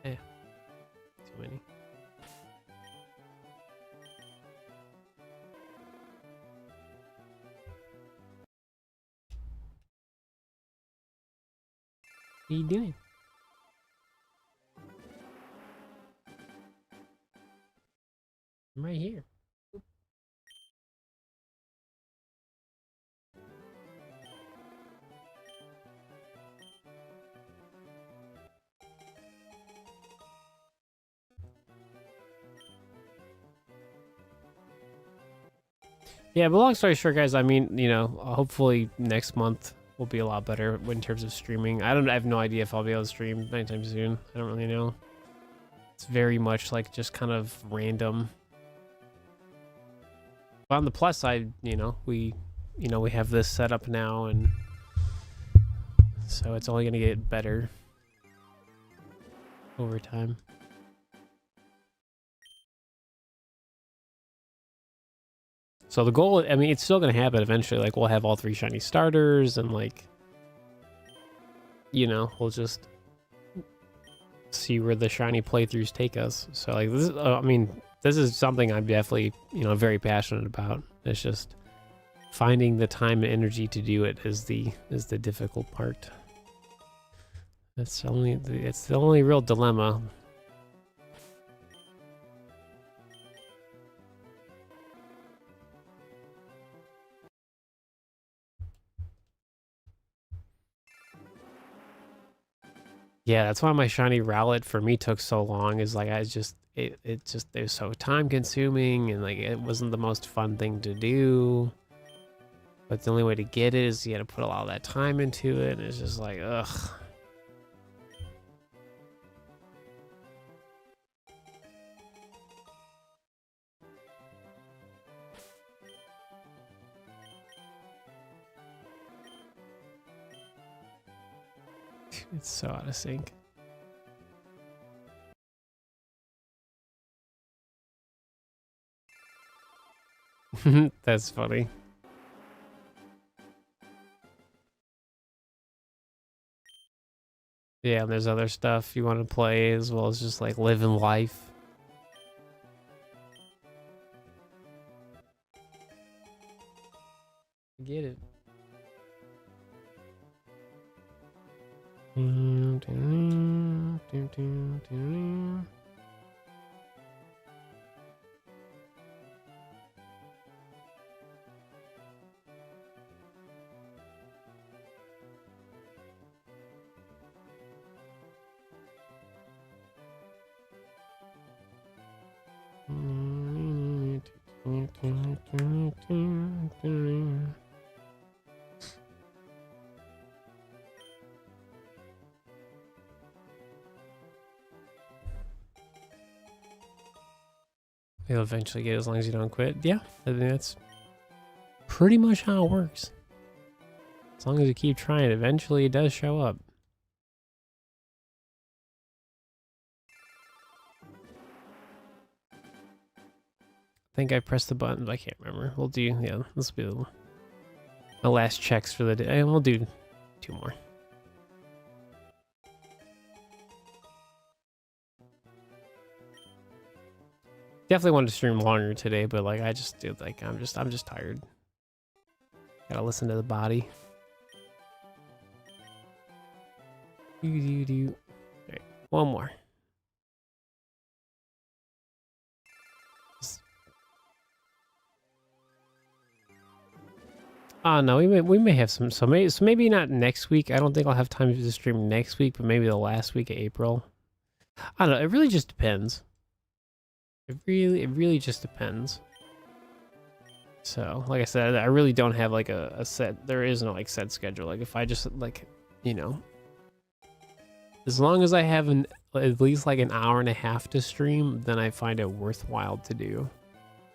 Eh, too many. What are you doing? I'm right here. Yeah, but long story short, guys, I mean, you know, hopefully next month will be a lot better in terms of streaming. I have no idea if I'll be able to stream anytime soon. I don't really know. It's very much like just kind of random. But on the plus side, you know, we have this set up now, and so it's only going to get better over time. So the goal, I mean, it's still going to happen eventually. Like, we'll have all 3 shiny starters, and like, you know, we'll just see where the shiny playthroughs take us. So like, this is, I mean, this is something I'm definitely, you know, very passionate about. It's just finding the time and energy to do it is the difficult part. It's the only real dilemma. Yeah, that's why my shiny Rowlet for me took so long, is like, it just, it was so time consuming, and like it wasn't the most fun thing to do. But the only way to get it is you had to put a lot of that time into it, and it's just like, ugh. It's so out of sync. That's funny. Yeah, and there's other stuff you want to play as well as just like living life. I get it. You'll eventually get it as long as you don't quit. Yeah, I think that's pretty much how it works. As long as you keep trying, eventually it does show up. I think I pressed the button, but I can't remember. We'll do, yeah, this will be the last checks for the day. And we'll do 2 more. Definitely wanted to stream longer today, but like I just did, like I'm just tired. Gotta listen to the body. Alright, 1 more. No, we may have some, so maybe not next week. I don't think I'll have time to stream next week, but maybe the last week of April. I don't know, it really just depends. It really just depends. So, like I said, I really don't have like a set, there is no like set schedule. Like if I just like, you know, as long as I have at least like an hour and a half to stream, then I find it worthwhile to do.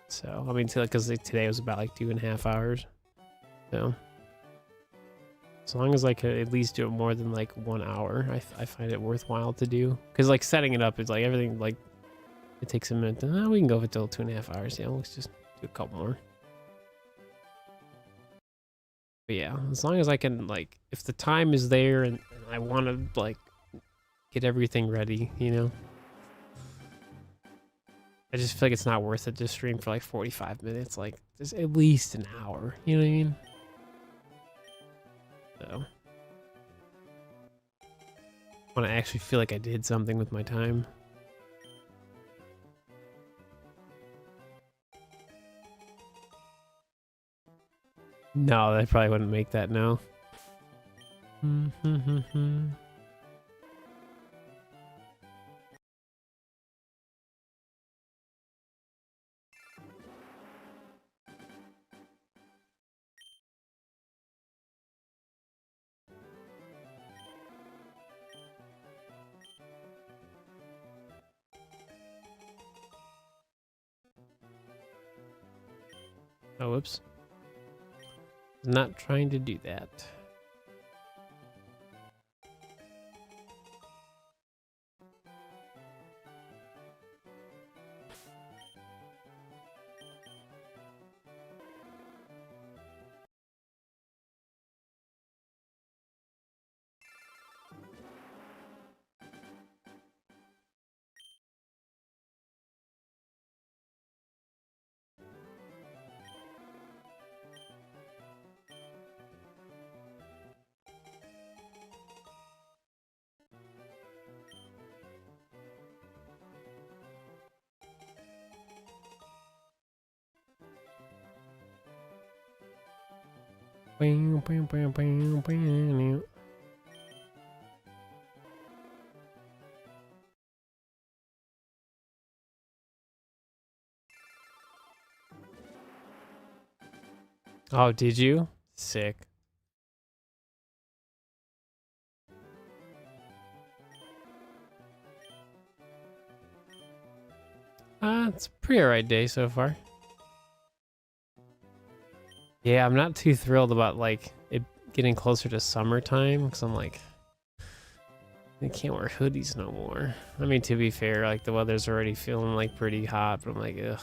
So, I mean, because today was about like 2.5 hours. So, as long as I could at least do it more than like 1 hour, I find it worthwhile to do. Because like setting it up is like everything, like it takes a minute. We can go until 2.5 hours. Yeah, let's just do a couple more. But yeah, as long as I can, like, if the time is there and I want to like get everything ready, you know. I just feel like it's not worth it to stream for like 45 minutes. Like, there's at least an hour. You know what I mean? So, I want to actually feel like I did something with my time. No, I probably wouldn't make that now. Oh, whoops. Not trying to do that. Bam, bam, bam, bam, bam. Oh, did you? Sick. It's a pretty alright day so far. Yeah, I'm not too thrilled about like it getting closer to summertime because I'm like, I can't wear hoodies no more. I mean, to be fair, like the weather's already feeling like pretty hot, but I'm like, ugh.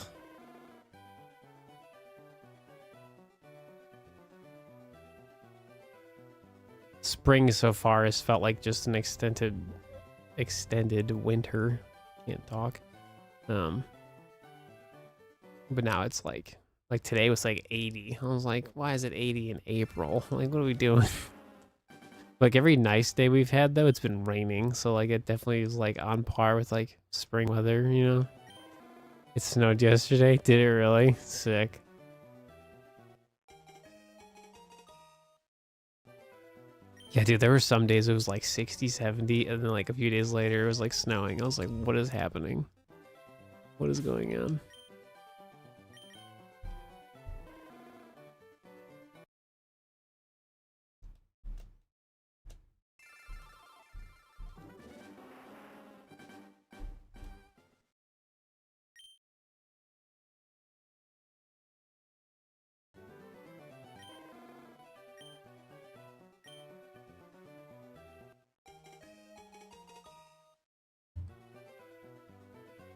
Spring so far has felt like just an extended winter. Can't talk. But now it's like today was like 80. I was like, why is it 80 in April? Like, what are we doing? Like every nice day we've had though, it's been raining. So like it definitely is like on par with like spring weather, you know? It snowed yesterday. Did it really? Sick. Yeah, dude, there were some days it was like 60, 70, and then like a few days later it was like snowing. I was like, what is happening? What is going on?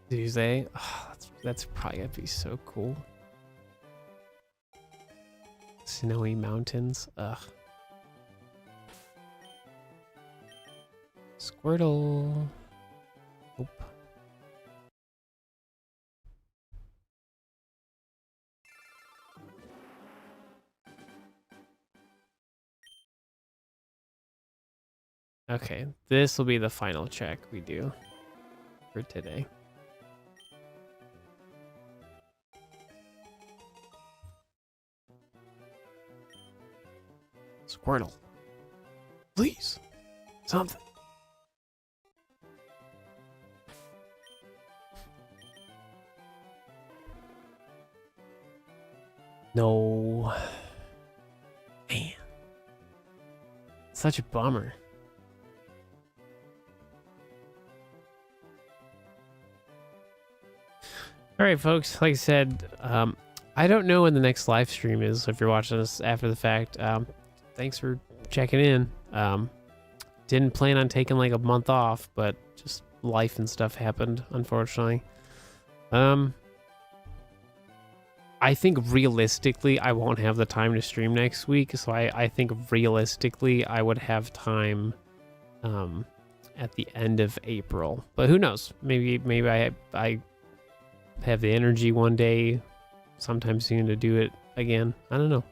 Tuesday? Oh, that's probably gonna be so cool. Snowy mountains. Ugh. Squirtle. Oop. Okay, this will be the final check we do for today. Squirtle. Please. Something. No. Man. Such a bummer. All right, folks. Like I said, I don't know when the next live stream is. So if you're watching this after the fact, thanks for checking in. Didn't plan on taking like a month off, but just life and stuff happened, unfortunately. I think realistically, I won't have the time to stream next week. So I think realistically, I would have time at the end of April. But who knows? Maybe I have the energy one day sometime soon to do it again. I don't know.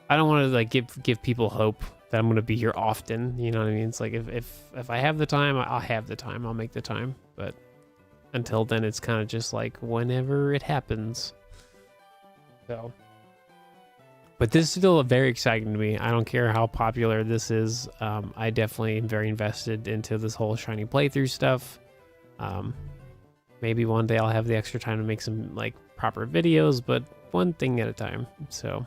I don't want to like give people hope that I'm gonna be here often. You know what I mean? It's like if I have the time, I'll have the time. I'll make the time. But until then, it's kind of just like whenever it happens. So, but this is still very exciting to me. I don't care how popular this is. I definitely am very invested into this whole shiny playthrough stuff. Maybe one day I'll have the extra time to make some like proper videos, but one thing at a time. So,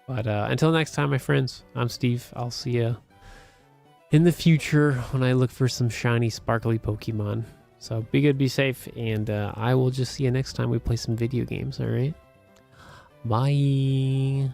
but until next time, my friends, I'm Steve. I'll see you in the future when I look for some shiny, sparkly Pokemon. So be good, be safe, and I will just see you next time we play some video games. All right. Bye.